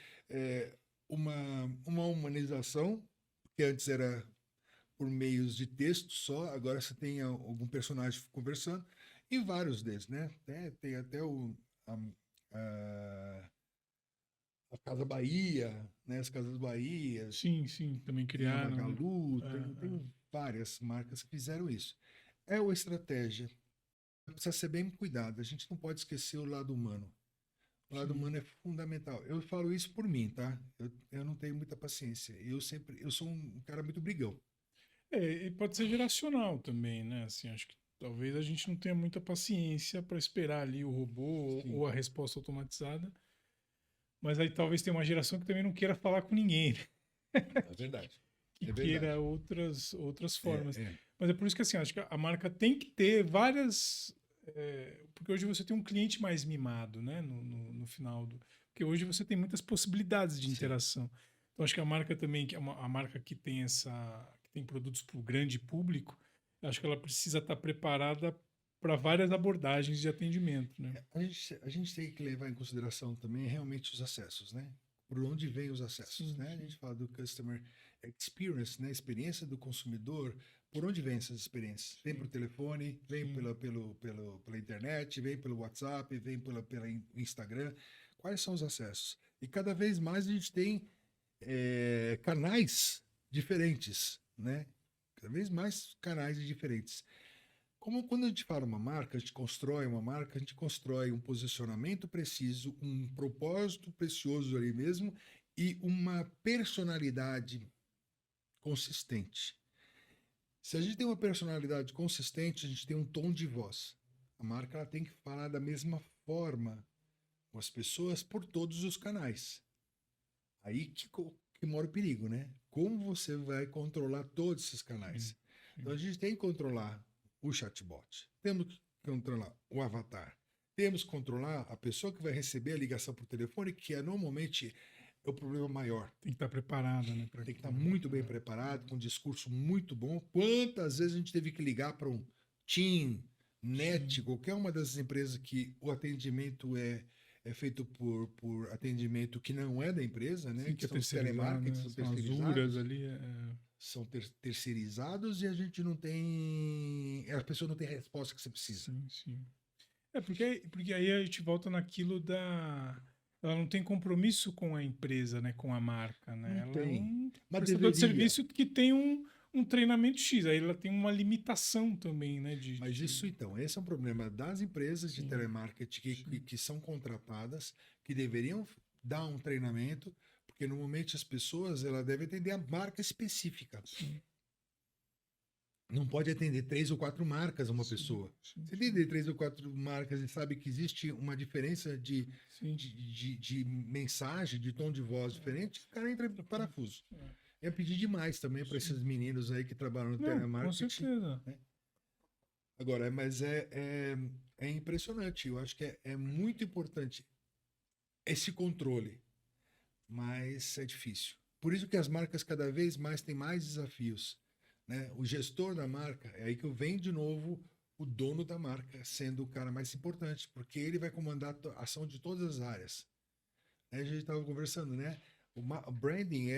uma humanização, que antes era por meios de texto só, agora você tem algum personagem conversando, e vários deles, né? Tem até a, a Casa Bahia, né? As Casas Bahias, Sim, sim, também tem a criaram, né? Magalu, É, é. tem várias marcas que fizeram isso. É uma estratégia, precisa ser bem cuidado, a gente não pode esquecer o lado humano. O lado Sim. humano é fundamental. Eu falo isso por mim, tá? Eu não tenho muita paciência. Eu sou um cara muito brigão. E pode ser geracional também, né? Assim, acho que talvez a gente não tenha muita paciência para esperar ali o robô Sim, ou a resposta automatizada, mas aí talvez tenha uma geração que também não queira falar com ninguém, né? é verdade. Que É queira verdade. outras É, formas. é. Mas é por isso que assim, acho que a marca tem que ter várias. Porque hoje você tem um cliente mais mimado, né? No final do. Porque hoje você tem muitas possibilidades de Sim. interação. Então acho que a marca também, que é a marca que tem essa. Que tem produtos para o grande público, acho que ela precisa estar preparada para várias abordagens de atendimento, né? A gente tem que levar em consideração também realmente os acessos, né? Por onde vêm os acessos, Sim, né? A sim. gente fala do customer experience, né? Experiência do consumidor. Por onde vêm essas experiências? Vem Sim, por telefone, vem sim. pela internet, vem pelo WhatsApp, vem pela Instagram. Quais são os acessos? E cada vez mais a gente tem canais diferentes, né? Cada vez mais canais diferentes. Como quando a gente fala uma marca, a gente constrói uma marca, a gente constrói um posicionamento preciso, um propósito precioso ali mesmo e uma personalidade consistente. Se a gente tem uma personalidade consistente, a gente tem um tom de voz. A marca ela tem que falar da mesma forma com as pessoas por todos os canais. Aí que mora o perigo, né? Como você vai controlar todos esses Sim, canais? Então sim. a gente tem que controlar o chatbot, temos que controlar o avatar, temos que controlar a pessoa que vai receber a ligação por telefone, que normalmente é o problema maior. Tem que estar preparada, né, para Tem que estar aquilo. muito bem preparado, com um discurso muito bom. Quantas vezes a gente teve que ligar para um TIM, Sim. NET, qualquer uma das empresas que o atendimento é é feito por atendimento que não é da empresa, né? Sim, Que que é são os terceirizado, telemarketing, né? são São as URAs terceirizados, ali. são terceirizados e a gente não tem. A pessoa não tem a resposta que você precisa. Sim, sim. Porque aí a gente volta naquilo da. Ela não tem compromisso com a empresa, né? Com a marca, né? Não Ela é tem. um Mas prestador de deveria. serviço que tem um treinamento X. Aí ela tem uma limitação também, né? Mas isso, então, esse é um problema das empresas de Sim, telemarketing sim, que são contratadas, que deveriam dar um treinamento, porque normalmente as pessoas ela devem atender a marca específica. sim, Não pode atender 3 ou 4 marcas uma sim, pessoa. sim, Se sim, atender 3 ou 4 marcas e sabe que existe uma diferença sim. de mensagem, de tom de voz diferente, o cara entra em parafuso. É, É pedir demais também para sim. esses meninos aí que trabalham no Não, com telemarketing, certeza. né? Agora, mas é impressionante. Eu acho que é muito importante esse controle, mas é difícil. Por isso que as marcas cada vez mais têm mais desafios, né? O gestor da marca, é aí que eu venho de novo o dono da marca sendo o cara mais importante, porque ele vai comandar a ação de todas as áreas. Aí a gente estava conversando, né? O branding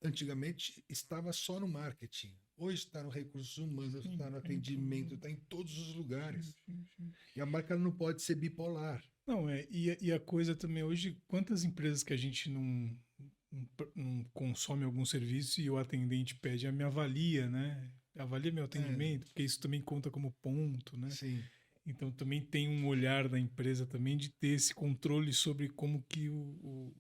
antigamente, estava só no marketing. Hoje está no recursos humanos, Sim, está no tem atendimento, tudo. está em todos os Sim, lugares. sim, sim. E a marca não pode ser bipolar. Não, e a coisa também hoje, quantas empresas que a gente não consome algum serviço e o atendente pede, me avalia, né? Avalia meu É, atendimento, porque isso também conta como ponto, né? sim. Então também tem um olhar da empresa também de ter esse controle sobre como que o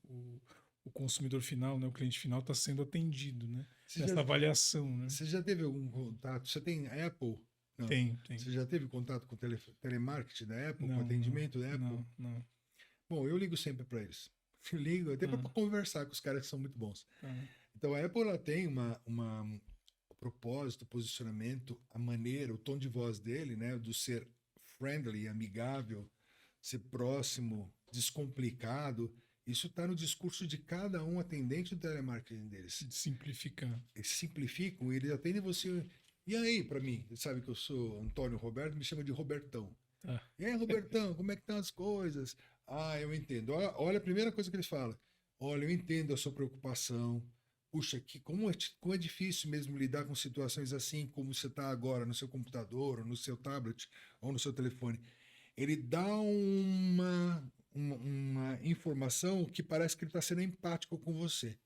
consumidor final, né, o cliente final está sendo atendido, né? Você já, Nessa avaliação, né? você já teve algum contato? Você tem Apple? Não. Tem. Você já teve contato com o telemarketing da Apple, com o Não, não, atendimento da Apple? não. Bom, eu ligo sempre para eles. Eu ligo até para Ah, conversar com os caras que são muito bons. ah, Então a Apple ela tem uma propósito, posicionamento, a maneira, o tom de voz dele, né, do ser friendly, amigável, ser próximo, descomplicado. Isso está no discurso de cada um atendente do telemarketing deles. de simplificar. Eles simplificam, eles atendem você. E aí, para mim, você sabe que eu sou Antônio Roberto, me chama de Robertão. Tá. E aí, Robertão, como é que estão as coisas? Ah, eu entendo. Olha a primeira coisa que eles falam. Olha, eu entendo a sua preocupação. Puxa, como é difícil mesmo lidar com situações assim, como você está agora no seu computador, ou no seu tablet, ou no seu telefone. Ele dá uma informação que parece que ele está sendo empático com você.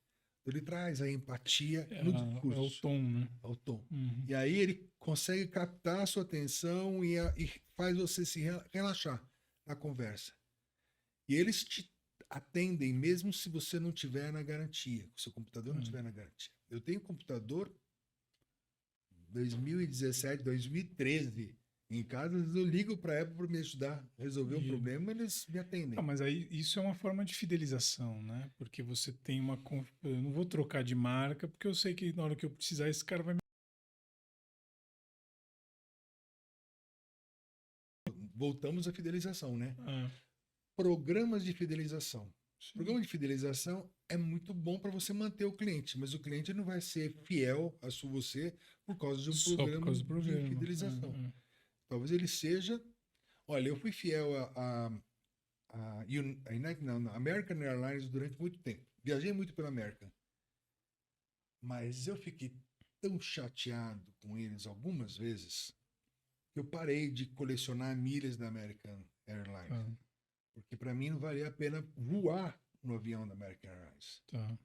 Ele traz a empatia no É o discurso, tom, né? ao tom. Uhum. E aí ele consegue captar a sua atenção e faz você se relaxar na conversa. E eles te atendem mesmo se você não tiver na garantia, se o seu computador não tiver na garantia. Eu tenho computador 2017, 2013 em casa, eu ligo para a Apple para me ajudar a resolver um E, problema, eles me atendem. mas aí isso é uma forma de fidelização, né? Porque você tem uma. Eu não vou trocar de marca, porque eu sei que na hora que eu precisar, esse cara vai me. Voltamos à fidelização, né? Ah, Programas de fidelização. sim. Programa de fidelização é muito bom para você manter o cliente, mas o cliente não vai ser fiel a você por causa de um Só por programa causa do de programa. fidelização. Talvez ele seja. Olha, eu fui fiel a United, não, American Airlines durante muito tempo. Viajei muito pela American. Mas eu fiquei tão chateado com eles algumas vezes que eu parei de colecionar milhas da American Airlines. Tá, Porque para mim não valia a pena voar no avião da American Airlines. tá.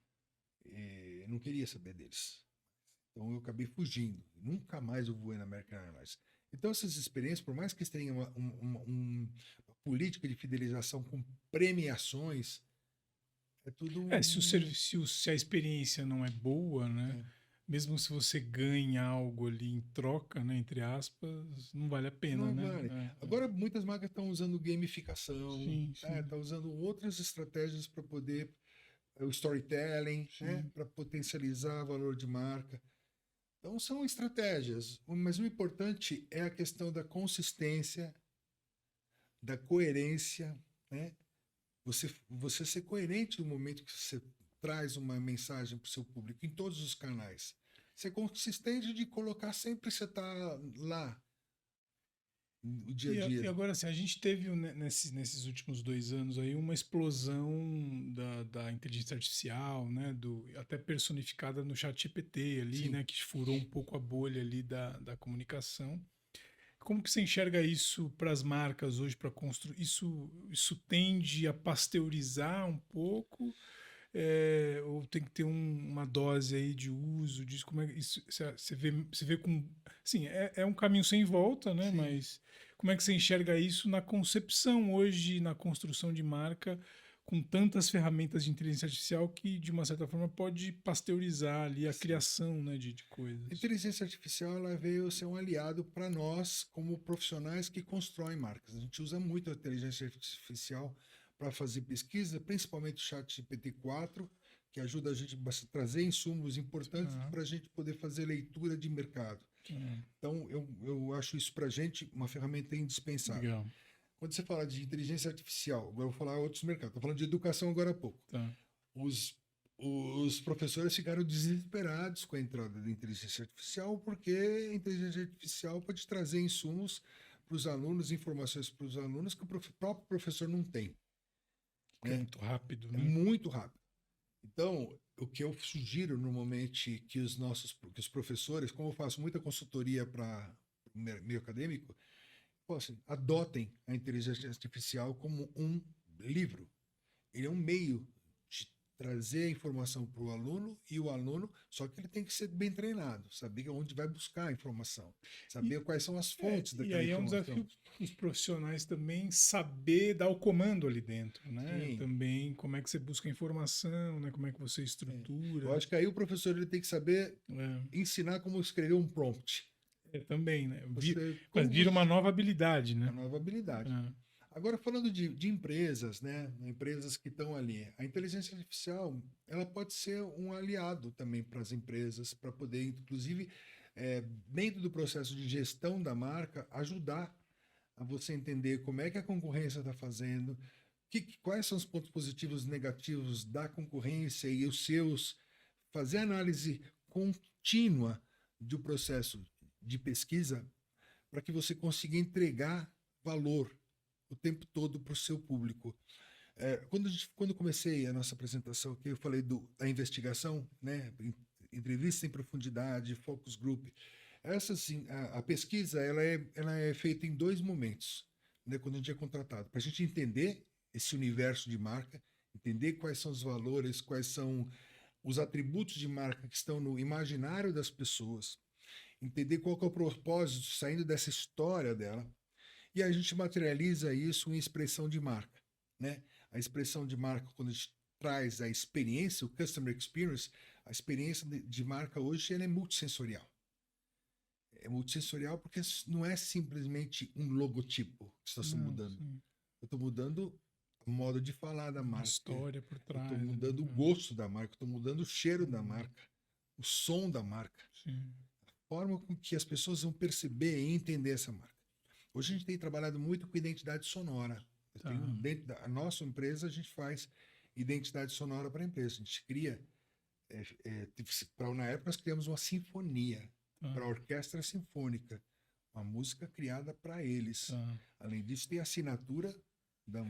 Eu não queria saber deles. Então eu acabei fugindo. Nunca mais eu voei na American Airlines. Então essas experiências, por mais que eles tenham uma política de fidelização com premiações, é tudo Se o serviço, se a experiência não é boa, né? é, Mesmo se você ganha algo ali em troca, né? Entre aspas, não vale a pena, não né? vale. Agora muitas marcas estão usando gamificação, Sim, sim, estão usando outras estratégias para poder o storytelling, né, sim. para potencializar valor de marca. Então são estratégias, mas o importante é a questão da consistência, da coerência, né? Você ser coerente no momento que você traz uma mensagem para o seu público em todos os canais. Ser consistente de colocar sempre você está lá o dia a E dia. agora, assim, a gente teve nesses últimos 2 anos aí uma explosão da inteligência artificial, né? Até personificada no ChatGPT ali, Sim. né? Que furou um pouco a bolha ali da comunicação. Como que você enxerga isso para as marcas hoje, para construir? Isso tende a pasteurizar um pouco? Ou tem que ter uma dose aí de uso disso? Como é que isso você vê com. Sim, é um caminho sem volta, né? Sim. Mas como é que você enxerga isso na concepção hoje, na construção de marca, com tantas ferramentas de inteligência artificial que, de uma certa forma, pode pasteurizar ali a Sim. criação, né, de A coisas? inteligência artificial ela veio ser um aliado para nós, como profissionais que constroem marcas. A gente usa muito a inteligência artificial para fazer pesquisa, principalmente o chat GPT-4, que ajuda a gente a trazer insumos importantes Ah, para a gente poder fazer leitura de mercado. ah, Então, eu acho isso para a gente uma ferramenta indispensável. legal. Quando você fala de inteligência artificial, agora eu vou falar outros mercados, estou falando de educação agora há pouco. Tá. Os, os professores ficaram desesperados com a entrada da inteligência artificial, porque a inteligência artificial pode trazer insumos para os alunos, informações para os alunos que o próprio professor não tem, Que é né? muito rápido, É né? muito rápido. Então, o que eu sugiro normalmente que os professores, como eu faço muita consultoria para o meio acadêmico, assim, adotem a inteligência artificial como um livro. Ele é um meio de trazer a informação para o aluno e o aluno, só que ele tem que ser bem treinado, saber onde vai buscar a informação, E, saber quais são as É, fontes e daquela aí é um informação. desafio para os profissionais também saber dar o comando ali dentro, né? Sim, Também como é que você busca informação, né? Como é que você é. Eu estrutura. acho que aí o professor ele tem que saber ensinar como escrever um prompt. Também, né? Mas Como vira uma você, nova habilidade, uma né? nova habilidade. É, Agora, falando de empresas, né? Empresas que estão ali, a inteligência artificial ela pode ser um aliado também para as empresas, para poder, inclusive, dentro do processo de gestão da marca, ajudar a você entender como é que a concorrência está fazendo, quais são os pontos positivos e negativos da concorrência e os seus, fazer análise contínua do processo de pesquisa para que você consiga entregar valor o tempo todo para o seu público. Quando comecei a nossa apresentação aqui, eu falei da investigação, né? Entrevista em profundidade, focus group. Essa, sim, a pesquisa ela é feita em dois momentos, né? Quando a gente é contratado, para a gente entender esse universo de marca, entender quais são os valores, quais são os atributos de marca que estão no imaginário das pessoas, entender qual que é o propósito saindo dessa história dela, e a gente materializa isso em expressão de marca, né? A expressão de marca, quando a gente traz a experiência, o customer experience, a experiência de marca hoje ela é multissensorial. É multissensorial porque não é simplesmente um logotipo que está se não, mudando. sim. Eu estou mudando o modo de falar da Uma marca. história por Eu estou trás, mudando o né? gosto da marca, estou mudando o cheiro da Hum, marca, o som da marca, sim. a forma com que as pessoas vão perceber e entender essa marca. Hoje a gente tem trabalhado muito com identidade sonora. Eu Tá. tenho dentro da nossa empresa a gente faz identidade sonora para a empresa. A gente cria na época nós criamos uma sinfonia Tá. para a orquestra sinfônica, uma música criada para eles. Tá. Além disso tem a assinatura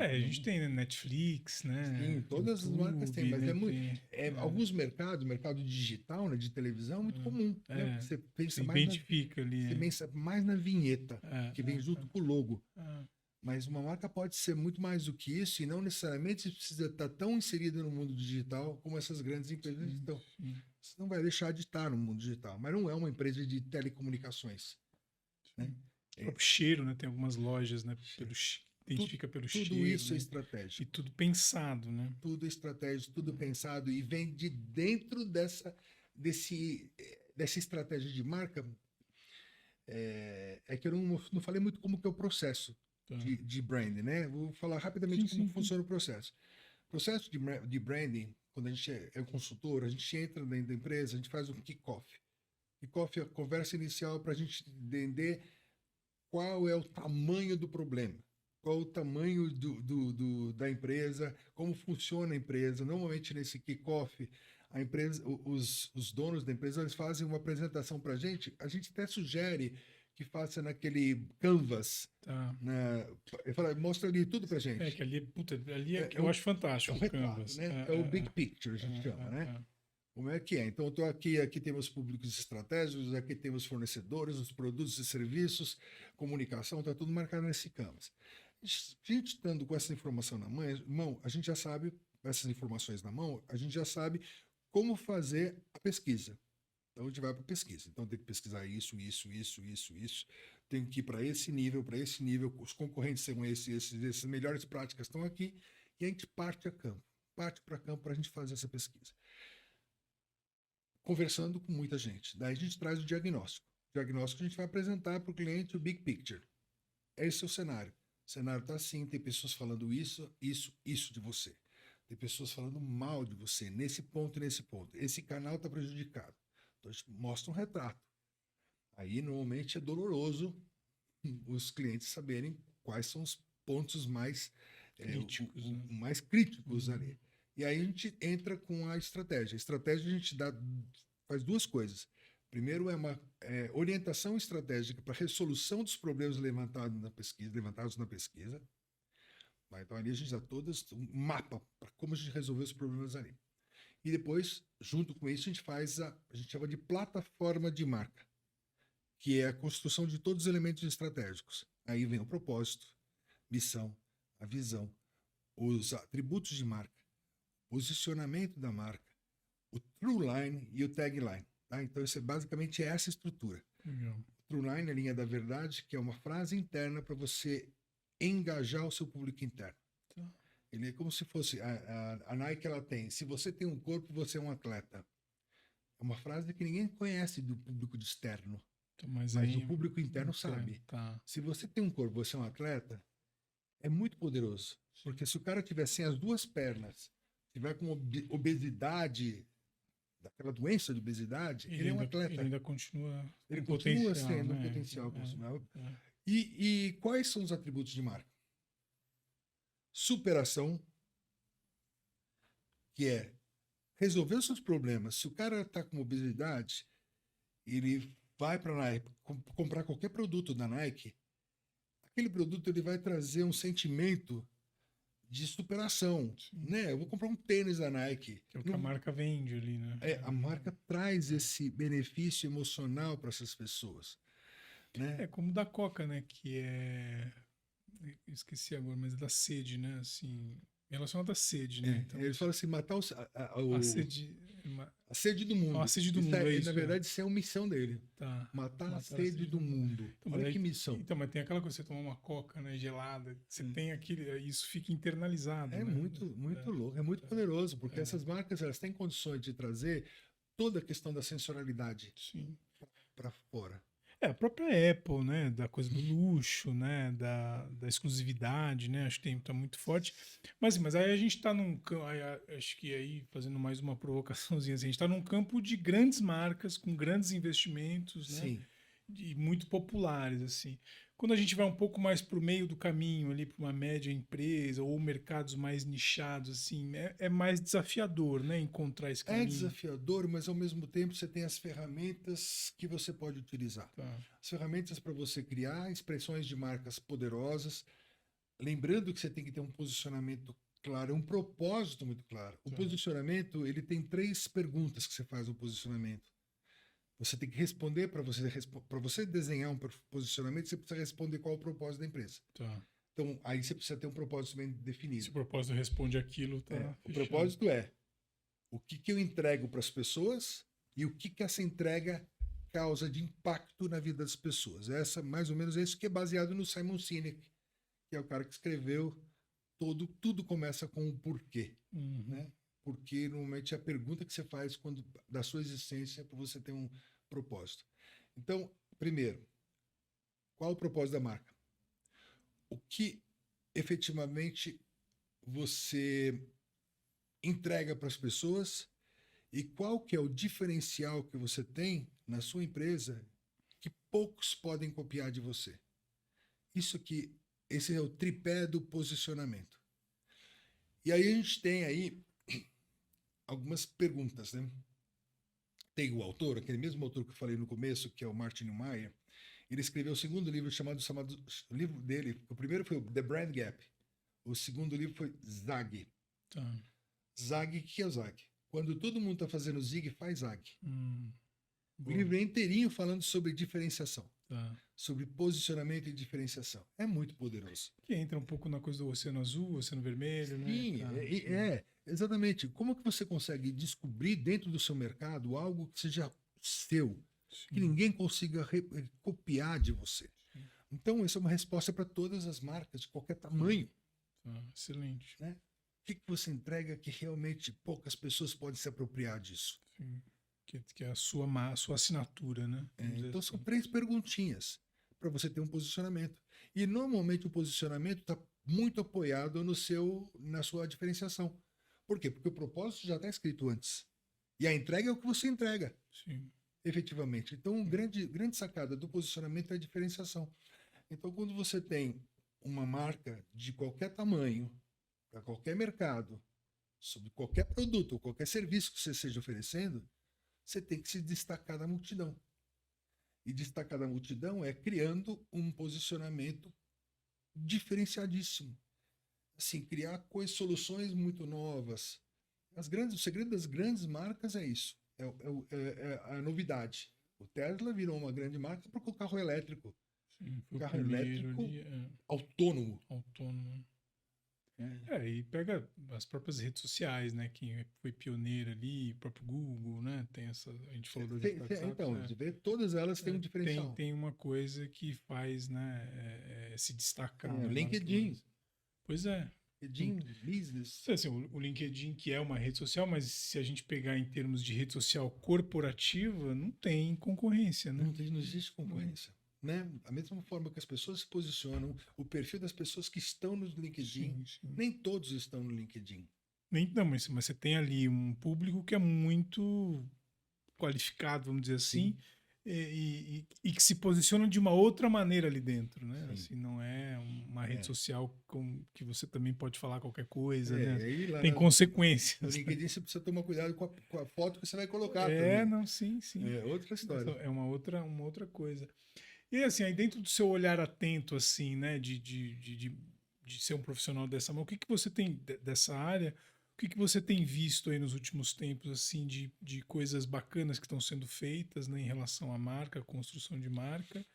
A gente tem, né, Netflix, sim, né? todas as marcas têm, YouTube, mas né? Tem, alguns mercados, mercado digital, né, de televisão, é muito comum, né? é, Você você pensa identifica ali, você pensa mais na vinheta que vem junto com o logo. é. Mas uma marca pode ser muito mais do que isso e não necessariamente precisa estar tão inserida no mundo digital como essas grandes empresas Sim, estão. sim, Você não vai deixar de estar no mundo digital, mas não é uma empresa de telecomunicações, né? sim. O É, próprio cheiro, né? Tem algumas lojas, né? tu- Identifica pelo tudo cheiro, isso é né? E estratégico. tudo pensado, né? Tudo é estratégico, tudo pensado e vem de dentro dessa estratégia de marca. É que eu não falei muito como que é o processo Tá. de branding, né? Vou falar rapidamente Sim, como sim, sim. funciona o processo. O processo de branding, quando a gente é consultor, a gente entra dentro da empresa, a gente faz um kickoff. Kickoff é a conversa inicial para a gente entender qual é o tamanho do problema, qual o tamanho da empresa, como funciona a empresa. Normalmente nesse kickoff, a empresa, os donos da empresa eles fazem uma apresentação para a gente até sugere que faça naquele Canvas, Tá. né? Eu falo, mostra ali tudo pra É gente. que ali, puta, ali é que É eu um, acho é um fantástico o retrato, Canvas. né? É o big picture, a gente chama, né? É. Como é que é? Então, eu estou aqui, aqui temos públicos estratégicos, aqui temos fornecedores, os produtos e serviços, comunicação, está tudo marcado nesse Canvas. A gente estando com essa informação na mão, a gente já sabe, essas informações na mão, a gente já sabe como fazer a pesquisa. Então, a gente vai para a pesquisa. Então, tem que pesquisar isso. Tem que ir para esse nível, os concorrentes são esses melhores práticas estão aqui, e a gente parte a campo. Parte para campo para a gente fazer essa pesquisa conversando com muita gente. Daí a gente traz o diagnóstico. O diagnóstico a gente vai apresentar para o cliente o big picture. Esse é o cenário. O cenário está assim, tem pessoas falando isso de você. Tem pessoas falando mal de você, nesse ponto e nesse ponto. Esse canal está prejudicado. Então a gente mostra um retrato. Aí normalmente é doloroso os clientes saberem quais são os pontos mais Críticos, né? mais críticos ali. E aí a gente entra com a estratégia. A estratégia a gente faz duas coisas. Primeiro é uma orientação estratégica para a resolução dos problemas levantados na pesquisa. Então ali a gente dá todas um mapa para como a gente resolver os problemas ali. E depois, junto com isso, a gente faz a gente chama de plataforma de marca, que é a construção de todos os elementos estratégicos. Aí vem o propósito, missão, a visão, os atributos de marca, posicionamento da marca, o true line e o tagline. Tá? Então, isso basicamente é essa estrutura. Legal. True line é a linha da verdade, que é uma frase interna para você engajar o seu público interno. Tá. Ele é como se fosse a Nike, ela tem: se você tem um corpo, você é um atleta. É uma frase que ninguém conhece do público externo. Então, Mas aí, o público interno sabe. Tá. Se você tem um corpo, você é um atleta, é muito poderoso. Porque se o cara tiver sem as duas pernas, tiver com obesidade, daquela doença de obesidade, ele é um atleta. Ele ainda continua Ele com continua potencial, sendo um né? potencial consumidor. E quais são os atributos de marca? Superação, que é resolver os seus problemas. Se o cara está com obesidade, ele vai para a Nike comprar qualquer produto da Nike, aquele produto ele vai trazer um sentimento de superação, né? Eu vou comprar um tênis da Nike. Que é o que a marca vende ali, né? A marca traz esse benefício emocional para essas pessoas, né? É como o da Coca, né? Que é... Eu esqueci agora, mas é da sede, né? Assim, relacionado à sede, né? Então, Eles falam assim, matar a sede... a sede do mundo. A sede do mundo, é isso. Na verdade, isso é a missão dele. Tá. Matar a sede do mundo. Então, Olha que missão. Então, mas tem aquela coisa, você tomar uma Coca, né, gelada, você tem aquele... Isso fica internalizado, É né? muito louco, é muito poderoso, porque essas marcas, elas têm condições de trazer toda a questão da sensorialidade para fora. A própria Apple, né, da coisa do luxo, né, da exclusividade, né, acho que tá muito forte. Mas aí a gente está acho que aí, fazendo mais uma provocaçãozinha, assim, a gente está num campo de grandes marcas, com grandes investimentos, né, Sim. e muito populares, assim. Quando a gente vai um pouco mais para o meio do caminho, ali para uma média empresa ou mercados mais nichados, assim, é mais desafiador, né, encontrar esse caminho. É desafiador, mas ao mesmo tempo você tem as ferramentas que você pode utilizar. Tá. As ferramentas para você criar expressões de marcas poderosas, lembrando que você tem que ter um posicionamento claro, um propósito muito claro. O posicionamento, ele tem 3 perguntas que você faz no posicionamento. Você tem que responder para você desenhar um posicionamento, você precisa responder qual é o propósito da empresa. Tá. Então, aí você precisa ter um propósito bem definido. Se o propósito responde aquilo, tá. O propósito é o que eu entrego para as pessoas e o que essa entrega causa de impacto na vida das pessoas. Essa, mais ou menos, é isso que é baseado no Simon Sinek, que é o cara que escreveu tudo começa com o porquê, né? Porque normalmente é a pergunta que você faz da sua existência para você ter um propósito. Então, primeiro, qual o propósito da marca? O que efetivamente você entrega para as pessoas e qual que é o diferencial que você tem na sua empresa que poucos podem copiar de você. Esse é o tripé do posicionamento. E aí a gente tem aí algumas perguntas, né? Tem o autor, aquele mesmo autor que eu falei no começo, que é o Martin Neumeier, Ele escreveu o segundo livro o livro dele, o primeiro foi o The Brand Gap, o segundo livro foi Zag. Tá. Zag, o que é o Zag? Quando todo mundo está fazendo zig, faz Zag. O Boa. livro é inteirinho falando sobre diferenciação, Tá. sobre posicionamento e diferenciação. É muito poderoso. Que entra um pouco na coisa do oceano azul, oceano vermelho, né? Sim, Tá. exatamente. Como que você consegue descobrir dentro do seu mercado algo que seja seu, que Sim. ninguém consiga copiar de você? Sim. Então, essa é uma resposta para todas as marcas de qualquer tamanho. Tá. Excelente. Né? O que você entrega que realmente poucas pessoas podem se apropriar disso? Sim. Que é a sua assinatura, né? Vamos dizer Então, assim. são 3 perguntinhas para você ter um posicionamento. E, normalmente, o posicionamento está muito apoiado na sua diferenciação. Por quê? Porque o propósito já está escrito antes. E a entrega é o que você entrega, Sim. efetivamente. Então, grande sacada do posicionamento é a diferenciação. Então, quando você tem uma marca de qualquer tamanho, para qualquer mercado, sobre qualquer produto ou qualquer serviço que você esteja oferecendo, você tem que se destacar da multidão. E destacar da multidão é criando um posicionamento diferenciadíssimo. Assim, criar soluções muito novas. O segredo das grandes marcas é isso. É a novidade. O Tesla virou uma grande marca porque o carro elétrico. Sim. Foi o Carro primeiro elétrico ali, autônomo. autônomo. É. E pega as próprias redes sociais, né? Quem foi pioneiro ali, o próprio Google, né? Tem essa. A gente falou do WhatsApp. Então, você vê, todas elas têm um diferencial. Tem uma coisa que faz, né? Se destacar. O Né, LinkedIn. Pois é. LinkedIn, business. Assim, o LinkedIn, que é uma rede social, mas se a gente pegar em termos de rede social corporativa, não tem concorrência, né? Não existe concorrência. Né? A mesma forma que as pessoas se posicionam, o perfil das pessoas que estão no LinkedIn, Sim. nem todos estão no LinkedIn. Não, mas você tem ali um público que é muito qualificado, vamos dizer assim, e que se posiciona de uma outra maneira ali dentro, né? Sim. Assim, não é uma rede social que você também pode falar qualquer coisa, né? Aí, Tem consequências. No LinkedIn você precisa tomar cuidado com a foto que você vai colocar também. também. Sim. É outra história. É uma outra coisa. E assim, aí dentro do seu olhar atento, assim, né, de ser um profissional dessa mão, o que você tem dessa área? O que você tem visto aí nos últimos tempos, assim, de coisas bacanas que estão sendo feitas, né, em relação à marca, à construção de marca?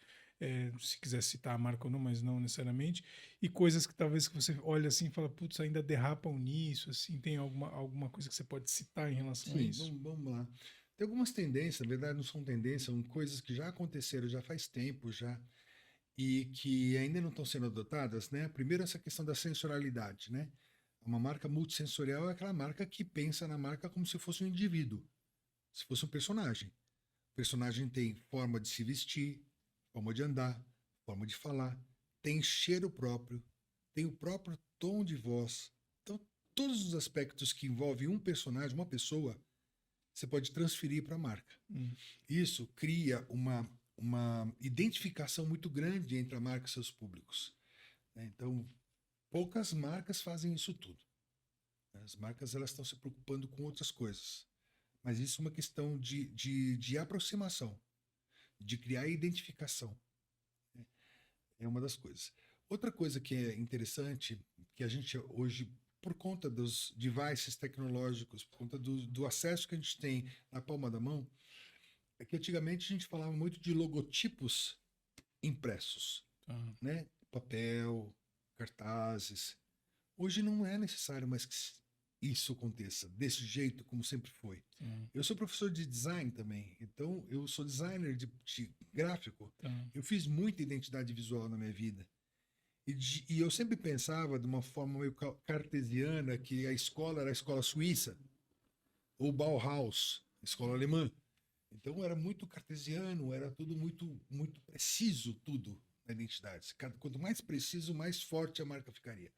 Se quiser citar a marca ou não, mas não necessariamente. E coisas que talvez que você olha assim e fala, putz, ainda derrapam nisso, assim, tem alguma coisa que você pode citar em relação a isso? Vamos lá. Tem algumas tendências, na verdade não são tendências, são coisas que já aconteceram já faz tempo já e que ainda não estão sendo adotadas, né? Primeiro essa questão da sensorialidade, né? Uma marca multissensorial é aquela marca que pensa na marca como se fosse um indivíduo, se fosse um personagem. O personagem tem forma de se vestir, forma de andar, forma de falar, tem cheiro próprio, tem o próprio tom de voz. Então, todos os aspectos que envolvem um personagem, uma pessoa, você pode transferir para a marca. Isso cria uma identificação muito grande entre a marca e seus públicos. Então, poucas marcas fazem isso tudo. As marcas elas estão se preocupando com outras coisas. Mas isso é uma questão de aproximação, de criar identificação. É uma das coisas. Outra coisa que é interessante, que a gente hoje, por conta dos devices tecnológicos, por conta do acesso que a gente tem na palma da mão, é que antigamente a gente falava muito de logotipos impressos, né? Papel, cartazes. Hoje não é necessário mais que isso aconteça desse jeito como sempre foi. Eu sou professor de design também, então eu sou designer de gráfico. Eu fiz muita identidade visual na minha vida. E eu sempre pensava de uma forma meio cartesiana que a escola era a escola suíça ou Bauhaus, a escola alemã. Então era muito cartesiano, era tudo muito preciso, tudo na identidade. Quanto mais preciso, mais forte a marca ficaria.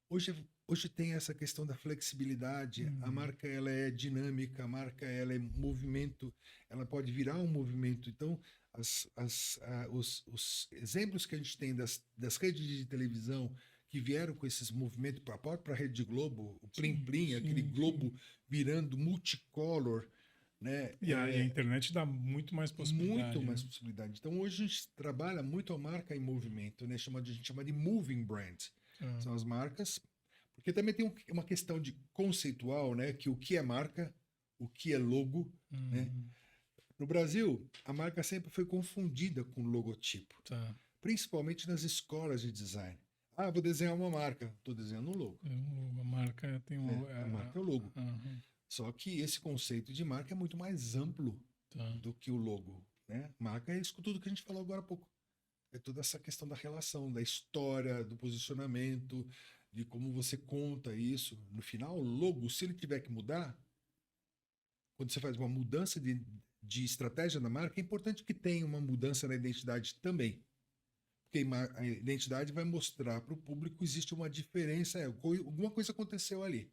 Hoje tem essa questão da flexibilidade. A marca ela é dinâmica, a marca ela é movimento, ela pode virar um movimento. Então os exemplos que a gente tem das redes de televisão que vieram com esses movimentos para a rede de Globo, o Plim Plim, aquele globo virando multicolor, né? E a internet dá muito mais possibilidade. Muito mais né? possibilidade. Então, hoje a gente trabalha muito a marca em movimento, né? A gente chama de moving brand. Ah, São as marcas, porque também tem uma questão de conceitual, né? Que o que é marca, o que é logo, né? hum, No Brasil, a marca sempre foi confundida com logotipo, tá. principalmente nas escolas de design. Ah, vou desenhar uma marca, estou desenhando um logo. A marca tem Né? A marca é o logo. aham, Só que esse conceito de marca é muito mais amplo tá. do que o logo, né? Marca é isso tudo que a gente falou agora há pouco. É toda essa questão da relação, da história, do posicionamento, de como você conta isso. No final, o logo, se ele tiver que mudar, quando você faz uma mudança de estratégia na marca, é importante que tenha uma mudança na identidade também. Porque a identidade vai mostrar para o público que existe uma diferença, alguma coisa aconteceu ali.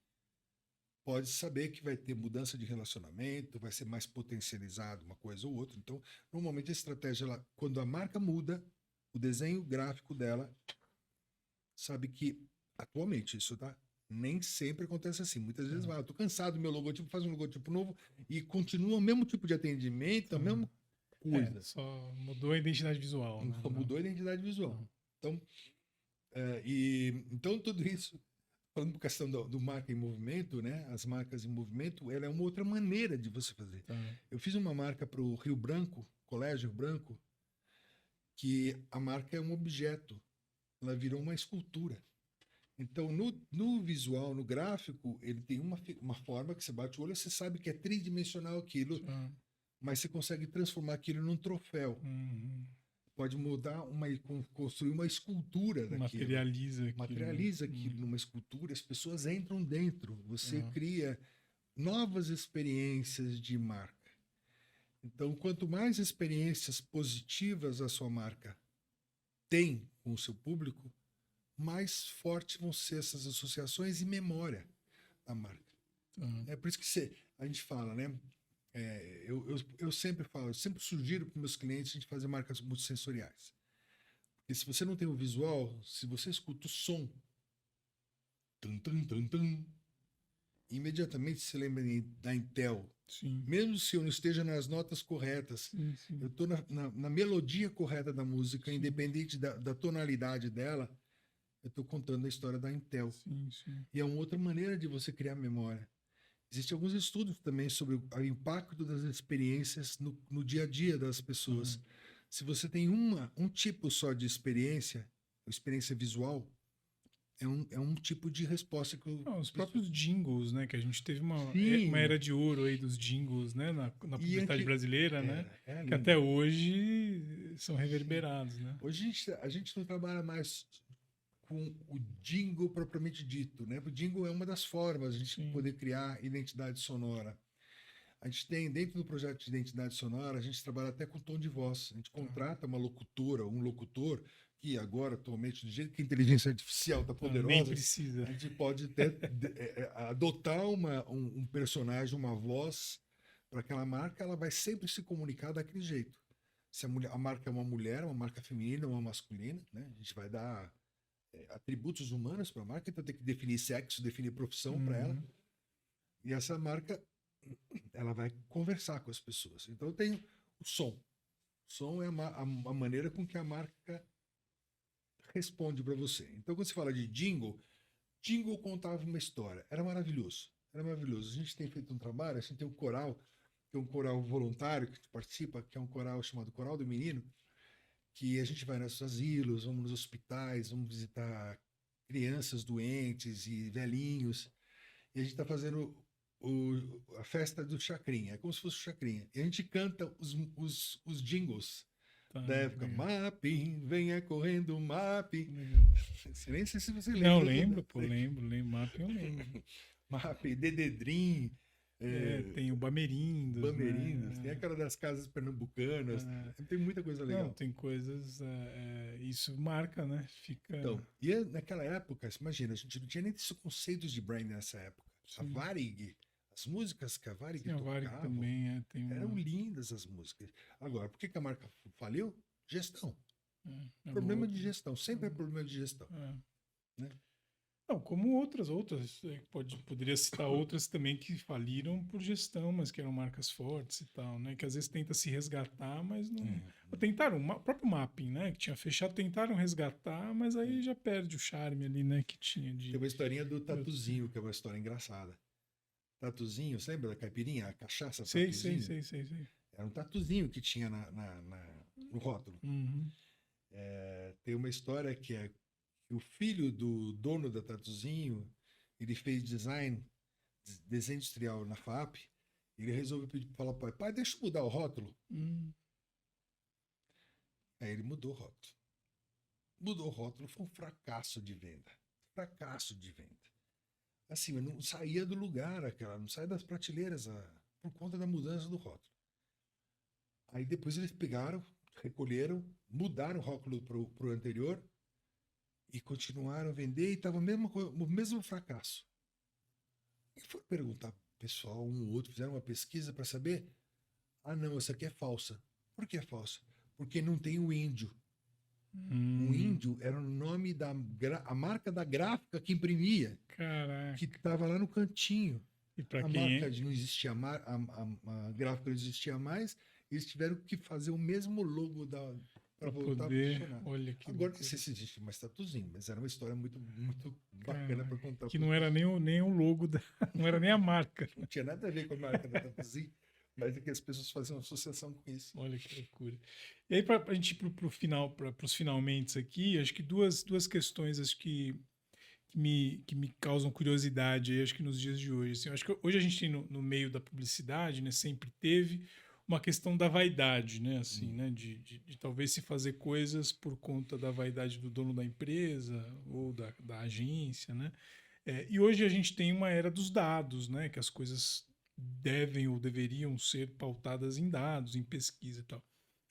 Pode saber que vai ter mudança de relacionamento, vai ser mais potencializado uma coisa ou outra. Então, normalmente a estratégia, quando a marca muda, o desenho gráfico dela, sabe que atualmente isso, tá? Nem sempre acontece assim. Muitas vezes vai, eu tô cansado do meu logotipo, faz um logotipo novo e continua o mesmo tipo de atendimento, a mesma coisa. Só mudou a identidade visual, né? Só mudou a identidade visual. Não. Então, então tudo isso, falando por questão do marca em movimento, né? As marcas em movimento, ela é uma outra maneira de você fazer. Tá. Eu fiz uma marca para o Rio Branco, Colégio Rio Branco, que a marca é um objeto, ela virou uma escultura. Então, no visual, no gráfico, ele tem uma forma que você bate o olho, você sabe que é tridimensional aquilo, Tá. mas você consegue transformar aquilo num troféu. Uhum. Pode mudar, construir uma escultura daquilo. Materializa aquilo. Materializa aquilo numa escultura, as pessoas entram dentro, você Ah. cria novas experiências de marca. Então, quanto mais experiências positivas a sua marca tem com o seu público, mais fortes vão ser essas associações e memória da marca. É por isso que a gente fala, né? Eu sempre falo, eu sempre sugiro para meus clientes a gente fazer marcas multissensoriais. Porque se você não tem o visual, se você escuta o som, tum, tum, tum, tum, imediatamente se lembra da Intel. Sim. Mesmo se eu não esteja nas notas corretas, Sim. eu estou na melodia correta da música, Sim. independente da tonalidade dela, eu estou contando a história da Intel. Sim. E é uma outra maneira de você criar memória. Existem alguns estudos também sobre o impacto das experiências no dia a dia das pessoas. Se você tem um tipo só de experiência visual, é um tipo de resposta que Os próprios jingles, né? Que a gente teve uma Sim. era de ouro aí dos jingles, né? Na publicidade brasileira, né? Que lindo. até hoje são reverberados, né? Hoje a gente não trabalha mais com o jingle propriamente dito, né? O jingle é uma das formas de a gente poder criar identidade sonora. A gente tem, dentro do projeto de identidade sonora, a gente trabalha até com tom de voz. A gente contrata uma locutora, um locutor, que agora, atualmente, do jeito que a inteligência artificial está poderosa, nem precisa. a gente pode até adotar um personagem, uma voz, para aquela marca, ela vai sempre se comunicar daquele jeito. Se a marca é uma mulher, uma marca feminina, uma masculina, né? A gente vai dar atributos humanos para a marca, então tem que definir sexo, definir profissão para ela. E essa marca, ela vai conversar com as pessoas. Então tem o som. O som é a maneira com que a marca responde para você. Então quando você fala de jingle contava uma história. Era maravilhoso. Era maravilhoso. A gente tem feito um trabalho, a gente tem um coral, que é um coral voluntário que participa, que é um coral chamado Coral do Menino, que a gente vai nos asilos, vamos nos hospitais, vamos visitar crianças doentes e velhinhos, e a gente está fazendo a festa do Chacrinha, é como se fosse o Chacrinha. E a gente canta os jingles da época. Mapping, venha correndo, Mapping. Nem sei se você lembra. Não, lembro. Mapping eu lembro. Mapping, Dededrim. Tem o Bamerindos. Bamerindos, tem aquela das casas pernambucanas, tem muita coisa legal. Não, tem coisas. Isso marca, né? Fica. Então, e naquela época, imagina, a gente não tinha nem esses conceitos de brand nessa época. Sim. A Varig, as músicas que a Varig tocava, Varig também eram lindas as músicas. Agora, por que a marca faliu? Gestão. Problema de gestão, sempre é problema de gestão. Né? Não, como outras, poderia citar outras também que faliram por gestão, mas que eram marcas fortes e tal, né? Que às vezes tenta se resgatar, mas não. Tentaram, o próprio Mapping, né? Que tinha fechado, tentaram resgatar, mas aí já perde o charme ali, né? Que tinha Tem uma historinha do Tatuzinho, que é uma história engraçada. Tatuzinho, você lembra da caipirinha? A cachaça Sei, sei, Tatuzinho? sei, sei, sei. Era um tatuzinho que tinha no rótulo. Uhum. Tem uma história que é que o filho do dono da Tatuzinho, ele fez desenho industrial na FAP, ele resolveu falar para o pai, deixa eu mudar o rótulo. Aí ele mudou o rótulo. Mudou o rótulo, foi um fracasso de venda. Fracasso de venda. Assim, eu não saía do lugar aquela, não saía das prateleiras por conta da mudança do rótulo. Aí depois eles pegaram, recolheram, mudaram o rótulo para o anterior e continuaram a vender e estava o mesmo fracasso. E foram perguntar pro pessoal, um ou outro, fizeram uma pesquisa para saber. Ah, não, essa aqui é falsa. Por que é falsa? Porque não tem o índio. O índio era o nome a marca da gráfica que imprimia, Caraca. que estava lá no cantinho. E para A quem marca não existia mais, a gráfica não existia mais, eles tiveram que fazer o mesmo logo para voltar a funcionar. Olha que Agora loucura. não sei se existe mais tatuzinho, mas era uma história muito, muito bacana para contar. Que não era nem o logo não era nem a marca. Não tinha nada a ver com a marca da Tatuzinho, mas é que as pessoas faziam associação com isso. Olha que loucura. E aí, para a gente ir para final, para os finalmente aqui, acho que duas questões acho que me causam curiosidade aí, acho que nos dias de hoje. Assim, acho que hoje a gente tem no meio da publicidade, né, sempre teve uma questão da vaidade, né, assim, né, de talvez se fazer coisas por conta da vaidade do dono da empresa ou da agência, né. E hoje a gente tem uma era dos dados, né, que as coisas devem ou deveriam ser pautadas em dados, em pesquisa e tal.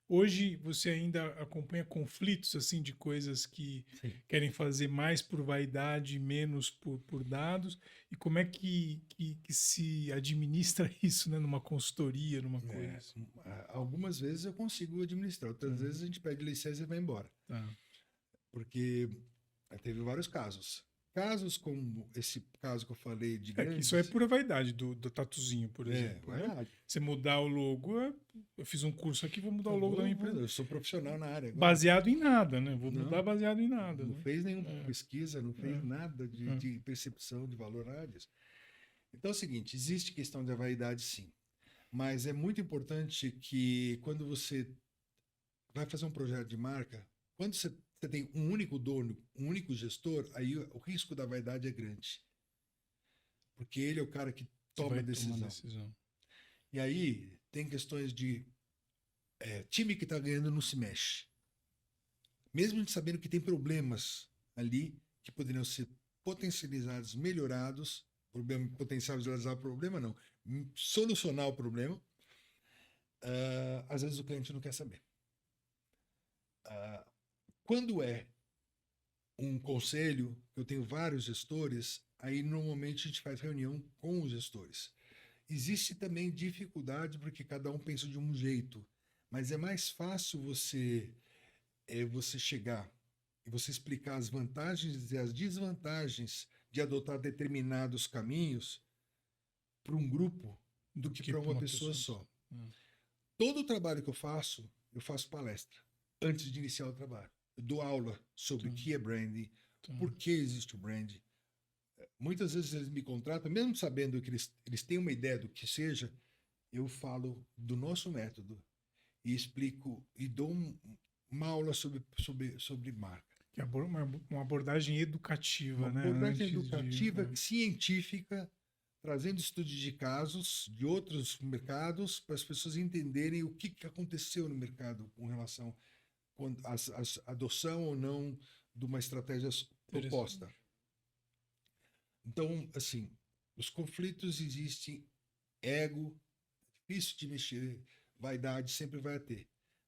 Hoje você ainda acompanha conflitos assim de coisas que Sim. querem fazer mais por vaidade e menos por dados, e como é que se administra isso, né, numa consultoria, numa coisa assim? Algumas vezes eu consigo administrar, outras vezes a gente pede licença e vai embora. Tá. Porque teve vários casos. Casos como esse caso que eu falei de Que grandes... isso é pura vaidade do tatuzinho, por exemplo. Vaidade. Né? Você mudar o logo, eu fiz um curso aqui, vou mudar o logo da minha empresa. Eu sou profissional na área agora. Baseado em nada, né? Vou mudar baseado em nada. Não né? fez nenhuma pesquisa, não fez nada de percepção de valor, nada disso. Então é o seguinte, existe questão da vaidade sim, mas é muito importante que quando você vai fazer um projeto de marca, quando você tem um único dono, um único gestor, aí o risco da vaidade é grande. Porque ele é o cara que toma a decisão. E aí tem questões de time que está ganhando não se mexe. Mesmo a gente sabendo que tem problemas ali que poderiam ser potencializados, melhorados, potencializar o problema não, solucionar o problema, às vezes o cliente não quer saber. Quando é um conselho, eu tenho vários gestores, aí normalmente a gente faz reunião com os gestores. Existe também dificuldade porque cada um pensa de um jeito, mas é mais fácil você chegar e você explicar as vantagens e as desvantagens de adotar determinados caminhos para um grupo do que para uma pessoa só. Todo o trabalho que eu faço palestra antes de iniciar o trabalho. Eu dou aula sobre o que é branding, por que existe o branding. Muitas vezes eles me contratam, mesmo sabendo que eles têm uma ideia do que seja, eu falo do nosso método e explico e dou uma aula sobre marca. Que é uma abordagem educativa, né? Uma abordagem educativa, científica, trazendo estudos de casos de outros mercados para as pessoas entenderem o que aconteceu no mercado com relação à adoção ou não de uma estratégia proposta. Então, assim, os conflitos existem, ego, difícil de mexer, vaidade sempre vai ter.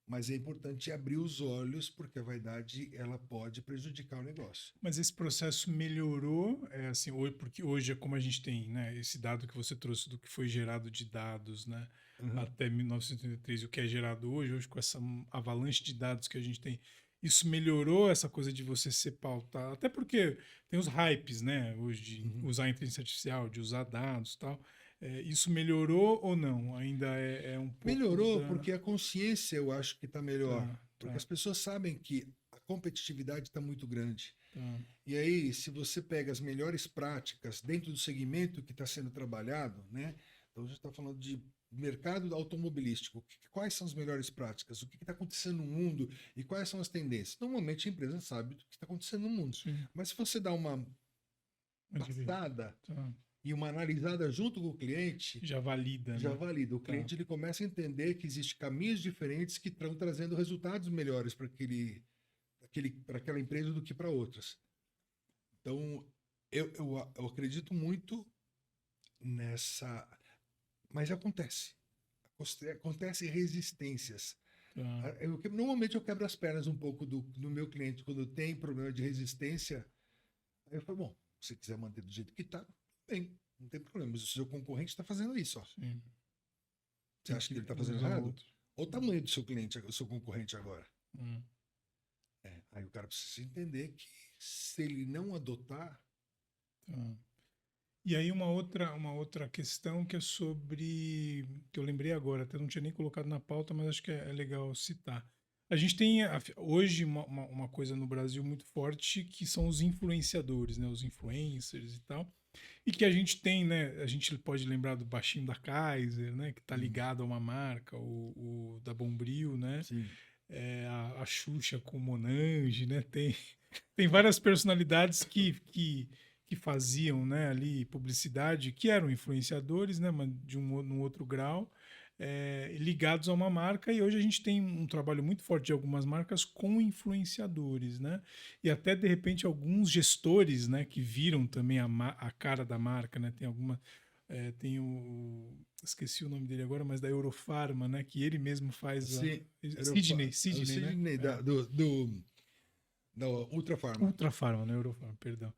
Mas é importante abrir os olhos, porque a vaidade ela pode prejudicar o negócio. Mas esse processo melhorou, assim, porque hoje é como a gente tem, né, esse dado que você trouxe do que foi gerado de dados, né, até 1983, o que é gerado hoje com essa avalanche de dados que a gente tem, isso melhorou essa coisa de você ser pautado? Até porque tem os hypes, né? Hoje de Uhum. usar a inteligência artificial, de usar dados e tal. Isso melhorou ou não? Ainda é um pouco Melhorou da. porque a consciência eu acho que está melhor. Tá, Porque tá, as pessoas sabem que a competitividade está muito grande. tá. E aí, se você pega as melhores práticas dentro do segmento que está sendo trabalhado, né? Então, a gente está falando de mercado automobilístico. Quais são as melhores práticas? O que está acontecendo no mundo e quais são as tendências? Normalmente a empresa sabe do que está acontecendo no mundo. Sim. Mas se você dá uma Mas passada tá. e uma analisada junto com o cliente, Já valida, já né? valida. O Tá. cliente ele começa a entender que existem caminhos diferentes que estão trazendo resultados melhores para aquela empresa do que para outras. Então, eu acredito muito nessa. Mas acontece. Acontece resistências. Tá. Normalmente eu quebro as pernas um pouco do meu cliente quando tem problema de resistência. Aí eu falo, bom, se você quiser manter do jeito que está, bem, não tem problema. Mas o seu concorrente está fazendo isso. Ó. Sim. Você Tem acha que que ele está fazendo usar errado? outro. Olha o tamanho do seu cliente, o seu concorrente agora. Hum. Aí o cara precisa entender que se ele não adotar. Tá. E aí uma outra questão que é sobre, que eu lembrei agora, até não tinha nem colocado na pauta, mas acho que é legal citar. A gente tem hoje uma coisa no Brasil muito forte que são os influenciadores, né? Os influencers e tal. E que a gente tem, né? A gente pode lembrar do baixinho da Kaiser, né? Que tá ligado a uma marca, o da Bombril, né? Sim. A Xuxa com o Monange, né? Tem várias personalidades que faziam, né, ali publicidade, que eram influenciadores, né, mas num outro grau, ligados a uma marca. E hoje a gente tem um trabalho muito forte de algumas marcas com influenciadores, né? E até de repente alguns gestores, né, que viram também a cara da marca, né? Tem esqueci o nome dele agora, mas da Eurofarma, né? Que ele mesmo faz Sim, era o Sidney, né? Sidney da Ultra Pharma. Ultra Farma, né? Eurofarma, perdão.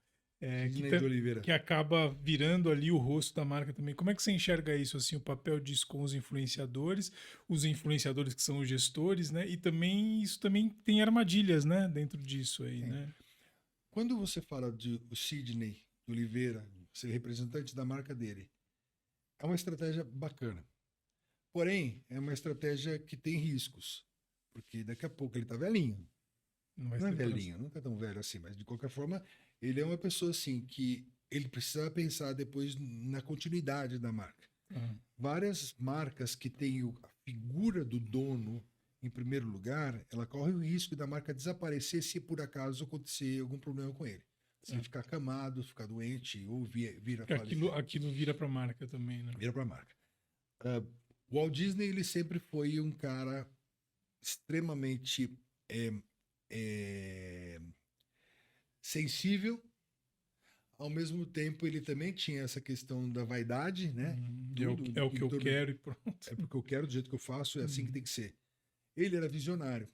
Sidney de Oliveira. Que acaba virando ali o rosto da marca também. Como é que você enxerga isso, assim, o papel disso com os influenciadores que são os gestores, né? E também isso também tem armadilhas, né? Dentro disso aí, Sim. né? Quando você fala de o Sidney de Oliveira, ser representante da marca dele, é uma estratégia bacana. Porém, é uma estratégia que tem riscos. Porque daqui a pouco ele tá velhinho. Não vai Não é ser velhinho, não tá tão velho assim, mas de qualquer forma, ele é uma pessoa assim que ele precisa pensar depois na continuidade da marca. Ah, Várias marcas que têm a figura do dono em primeiro lugar, ela corre o risco da marca desaparecer se por acaso acontecer algum problema com ele. Se ele ah. ficar acamado, ficar doente ou vir a Porque falecer, aquilo vira para a marca também, né? vira para a marca. O Walt Disney ele sempre foi um cara extremamente é, é, sensível. Ao mesmo tempo, ele também tinha essa questão da vaidade, né? Tudo É o em que eu torno quero e pronto. é porque eu quero do jeito que eu faço, é assim que Uhum. tem que ser. Ele era visionário,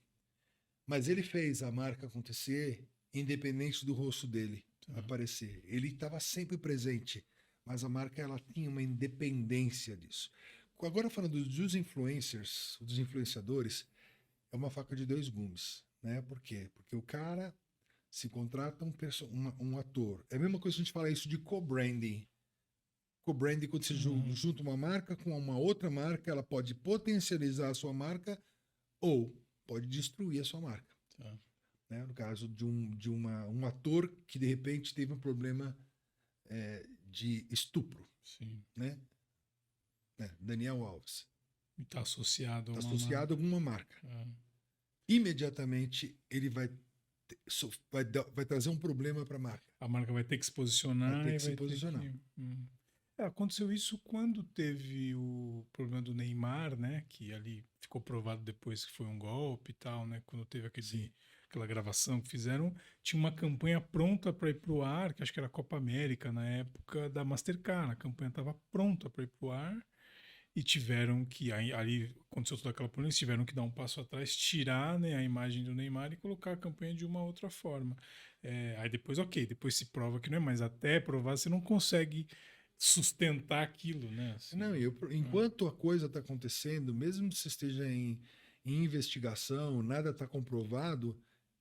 mas ele fez a marca acontecer independente do rosto dele Tá. aparecer. Ele estava sempre presente, mas a marca ela tinha uma independência disso. Agora falando dos influencers, dos influenciadores, é uma faca de dois gumes, né? Por quê? Porque o cara se contrata um ator. É a mesma coisa que a gente fala isso de co-branding. Co-branding, quando você Uhum. junta uma marca com uma outra marca, ela pode potencializar a sua marca ou pode destruir a sua marca. Tá. Né? No caso um ator que de repente teve um problema de estupro, Sim. né? Daniel Alves. E tá associado a Está uma associado a marca. alguma marca. Ah. Imediatamente ele vai trazer um problema para a marca. A marca vai ter que se Vai posicionar ter e que se vai ter posicionar. que. Aconteceu isso quando teve o problema do Neymar, né? Que ali ficou provado depois que foi um golpe e tal, né? Quando teve Sim. aquela gravação que fizeram, tinha uma campanha pronta para ir pro ar, que acho que era a Copa América na época da Mastercard. A campanha estava pronta para ir pro ar e tiveram que ali aconteceu toda aquela polêmica, tiveram que dar um passo atrás, tirar, né, a imagem do Neymar e colocar a campanha de uma outra forma. Aí depois, ok, depois se prova que não é, mas até provar você não consegue sustentar aquilo, né? Assim, Não, enquanto a coisa está acontecendo, mesmo que você esteja em investigação, nada está comprovado,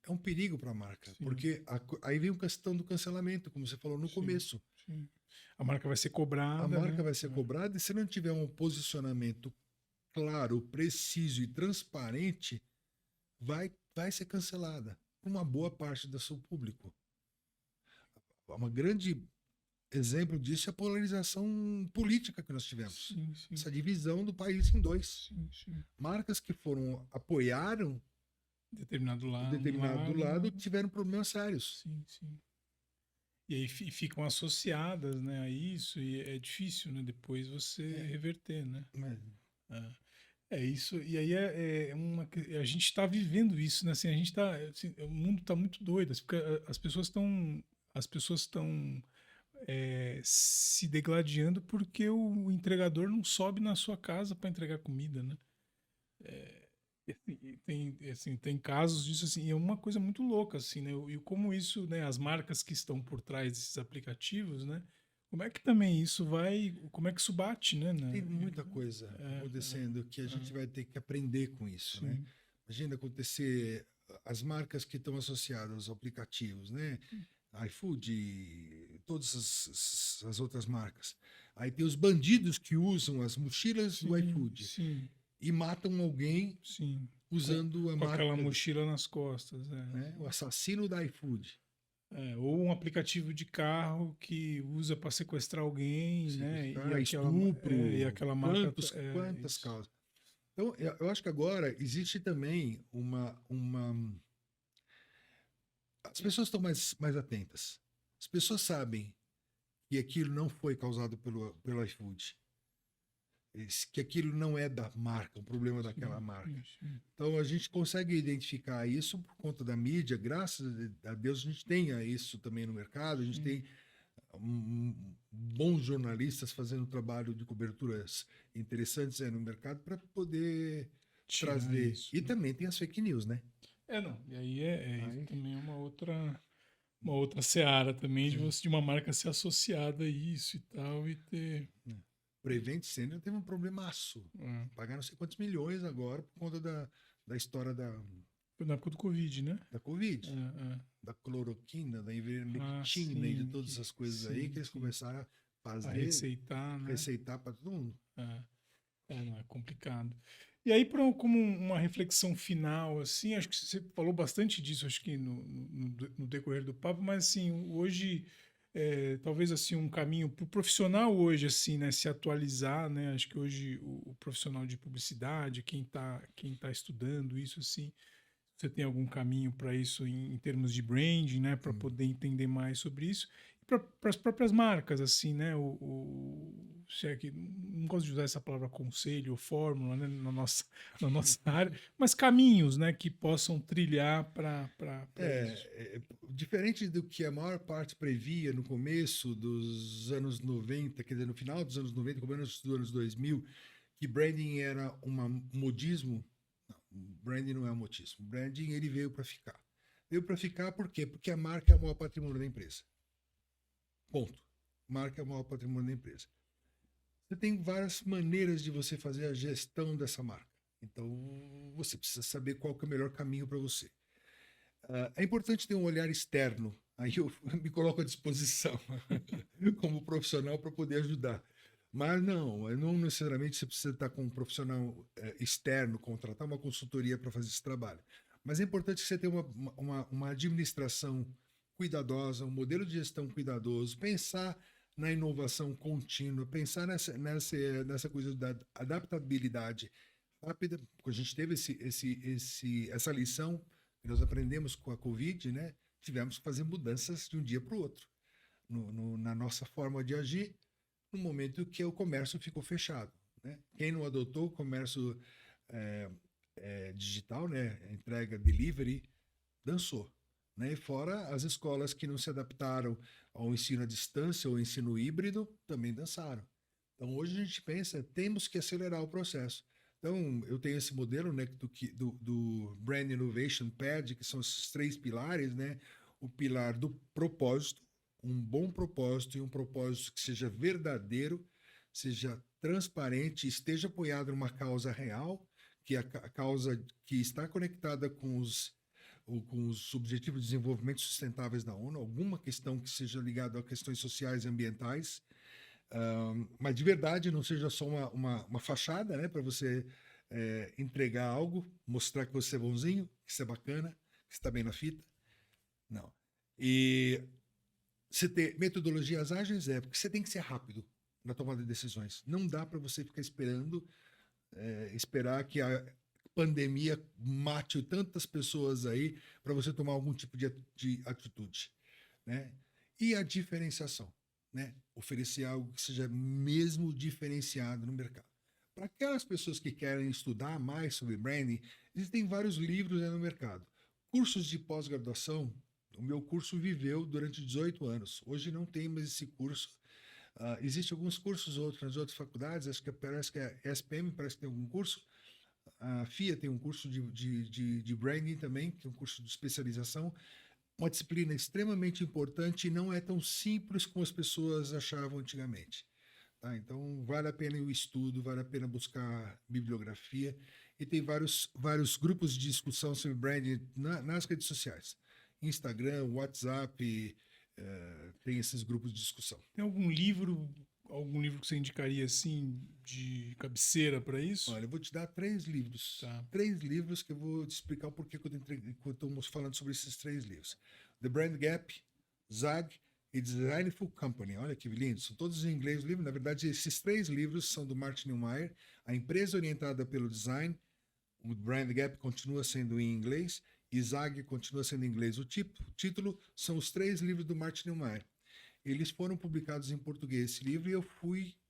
é um perigo para a marca, Sim, porque aí vem a questão do cancelamento, como você falou no sim, começo. sim. A marca vai ser A cobrada, marca né? vai ser cobrada e se não tiver um posicionamento claro, preciso e transparente, vai ser cancelada por uma boa parte do seu público. Um grande exemplo disso é a polarização política que nós tivemos. Sim, sim, Essa divisão do país em dois. sim, sim. Marcas que apoiaram Determinado um lado, um determinado lado lado, tiveram problemas sérios. sim, sim. E aí ficam associadas, né, a isso, e é difícil, né, depois você É, reverter, né? mas, É, é isso, e aí a gente está vivendo isso, né? Assim, a gente tá, assim, o mundo está muito doido, assim, porque as pessoas estão se degladiando porque o entregador não sobe na sua casa para entregar comida, né? E tem casos disso assim, e é uma coisa muito louca assim, né? E como isso, né, as marcas que estão por trás desses aplicativos, né? Como é que também isso como é que isso bate, né? tem muita coisa acontecendo que a gente vai ter que aprender com isso, né? Sim, Imagina acontecer as marcas que estão associadas aos aplicativos, né? iFood, todas as outras marcas. Aí tem os bandidos que usam as mochilas do sim, iFood sim, e matam alguém sim. Com, usando a com aquela marca, mochila nas costas, né? O assassino da iFood. Ou um aplicativo de carro que usa para sequestrar alguém, né? E Sequestrar, aquela, e estupro, aquela marca. quantas Isso. causas. Então, eu acho que agora existe também as pessoas estão mais atentas. As pessoas sabem que aquilo não foi causado pelo iFood. Que aquilo não é da marca, um problema daquela Sim, marca. sim, sim. Então a gente consegue identificar isso por conta da mídia, graças a Deus a gente tem isso também no mercado, a gente Sim. tem bons jornalistas fazendo um trabalho de coberturas interessantes no mercado para poder Tirar trazer. isso, E né? também tem as fake news, né? Não. E aí isso Aí, também é uma outra seara também de uma marca ser associada a isso e tal e ter. Prevent Senior teve um problemaço. é, Pagaram não sei quantos milhões agora por conta da história Foi na época do Covid, né? da Covid. É, é. Da cloroquina, da ivermectina e de Sim, todas essas coisas aí sim, que eles sim. começaram a A fazer, receitar, né? receitar para todo mundo. É. Não, é complicado. E aí, como uma reflexão final, assim, acho que você falou bastante disso, acho que no decorrer do papo, mas assim, hoje, talvez assim, um caminho para o profissional hoje, assim, né, se atualizar, né? Acho que hoje o profissional de publicidade, quem tá estudando isso, assim, você tem algum caminho para isso em termos de branding, né, para Hum. poder entender mais sobre isso? Para as próprias marcas, assim, né? Se é que não gosto de usar essa palavra conselho ou fórmula, né, na nossa área, mas caminhos, né, que possam trilhar para isso. Diferente do que a maior parte previa no começo dos anos 90, quer dizer, no final dos anos 90, começo dos anos 2000, que branding era um modismo. Não, branding não é um modismo. Branding ele veio para ficar. Veio para ficar por quê? Porque a marca é o maior patrimônio da empresa. Ponto. Marca é o maior patrimônio da empresa. Você tem várias maneiras de você fazer a gestão dessa marca. Então, você precisa saber qual que é o melhor caminho para você. É importante ter um olhar externo. Aí eu me coloco à disposição como profissional para poder ajudar. Mas não necessariamente você precisa estar com um profissional externo, contratar uma consultoria para fazer esse trabalho. Mas é importante que você tenha uma administração cuidadosa, um modelo de gestão cuidadoso, pensar na inovação contínua, pensar nessa coisa da adaptabilidade rápida, porque a gente teve essa lição que nós aprendemos com a Covid, né? Tivemos que fazer mudanças de um dia para o outro na nossa forma de agir, no momento que o comércio ficou fechado, né? Quem não adotou o comércio digital, né? Entrega, delivery, dançou. Né? E fora as escolas que não se adaptaram ao ensino à distância ou ensino híbrido, também dançaram. Então, hoje a gente pensa, temos que acelerar o processo. Então, eu tenho esse modelo, né, do Brand Innovation Pad, que são esses 3 pilares, né? O pilar do propósito, um bom propósito e um propósito que seja verdadeiro, seja transparente, esteja apoiado numa causa real, que é a causa que está conectada ou com os Objetivos de Desenvolvimento Sustentáveis da ONU, alguma questão que seja ligada a questões sociais e ambientais, mas de verdade não seja só uma fachada, né, para você entregar algo, mostrar que você é bonzinho, que você é bacana, que você está bem na fita. Não. E você ter metodologias ágeis porque você tem que ser rápido na tomada de decisões. Não dá para você ficar esperar que a pandemia mate tantas pessoas aí para você tomar algum tipo de atitude, né? E a diferenciação, né? Oferecer algo que seja mesmo diferenciado no mercado. Para aquelas pessoas que querem estudar mais sobre branding, existem vários livros no mercado. Cursos de pós-graduação, o meu curso viveu durante 18 anos. Hoje não tem mais esse curso. Existem alguns cursos nas outras faculdades, acho que parece que a SPM parece que tem algum curso. A FIA tem um curso de branding também, que é um curso de especialização. Uma disciplina extremamente importante e não é tão simples como as pessoas achavam antigamente. Tá? Então, vale a pena o estudo, vale a pena buscar bibliografia. E tem vários grupos de discussão sobre branding nas redes sociais. Instagram, WhatsApp, tem esses grupos de discussão. Tem algum livro que você indicaria assim de cabeceira para isso? Olha, eu vou te dar 3 livros. Tá. 3 livros que eu vou te explicar o porquê que eu estou falando sobre esses 3 livros. The Brand Gap, Zag e Designful Company. Olha que lindo, são todos em inglês o livro. Na verdade, esses 3 livros são do Martin Neumeyer. A empresa orientada pelo design, o Brand Gap continua sendo em inglês e Zag continua sendo em inglês. O título são os 3 livros do Martin Neumeyer. Eles foram publicados em português, esse livro, e eu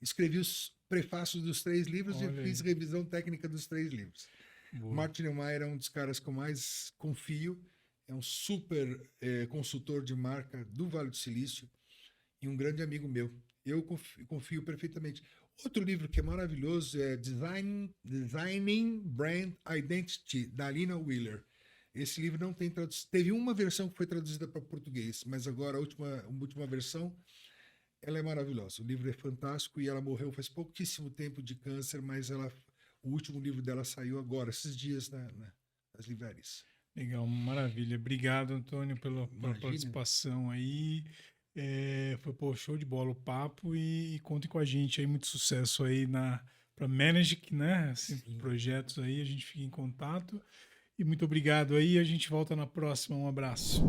escrevi os prefácios dos 3 livros. Olha, e fiz revisão técnica dos 3 livros. Boa. Martin Neumeyer é um dos caras que eu mais confio, é um super consultor de marca do Vale do Silício e um grande amigo meu. Eu confio perfeitamente. Outro livro que é maravilhoso é Designing Brand Identity, da Alina Wheeler. Esse livro não tem tradução. Teve uma versão que foi traduzida para português, mas agora a última versão, ela é maravilhosa. O livro é fantástico e ela morreu faz pouquíssimo tempo de câncer, mas o último livro dela saiu agora, esses dias, nas livrarias. Legal, maravilha. Obrigado, Antônio, pela participação aí. Foi show de bola o papo e contem com a gente aí, muito sucesso aí para Manage, né? Assim, projetos aí, a gente fica em contato. E muito obrigado aí, a gente volta na próxima. Um abraço.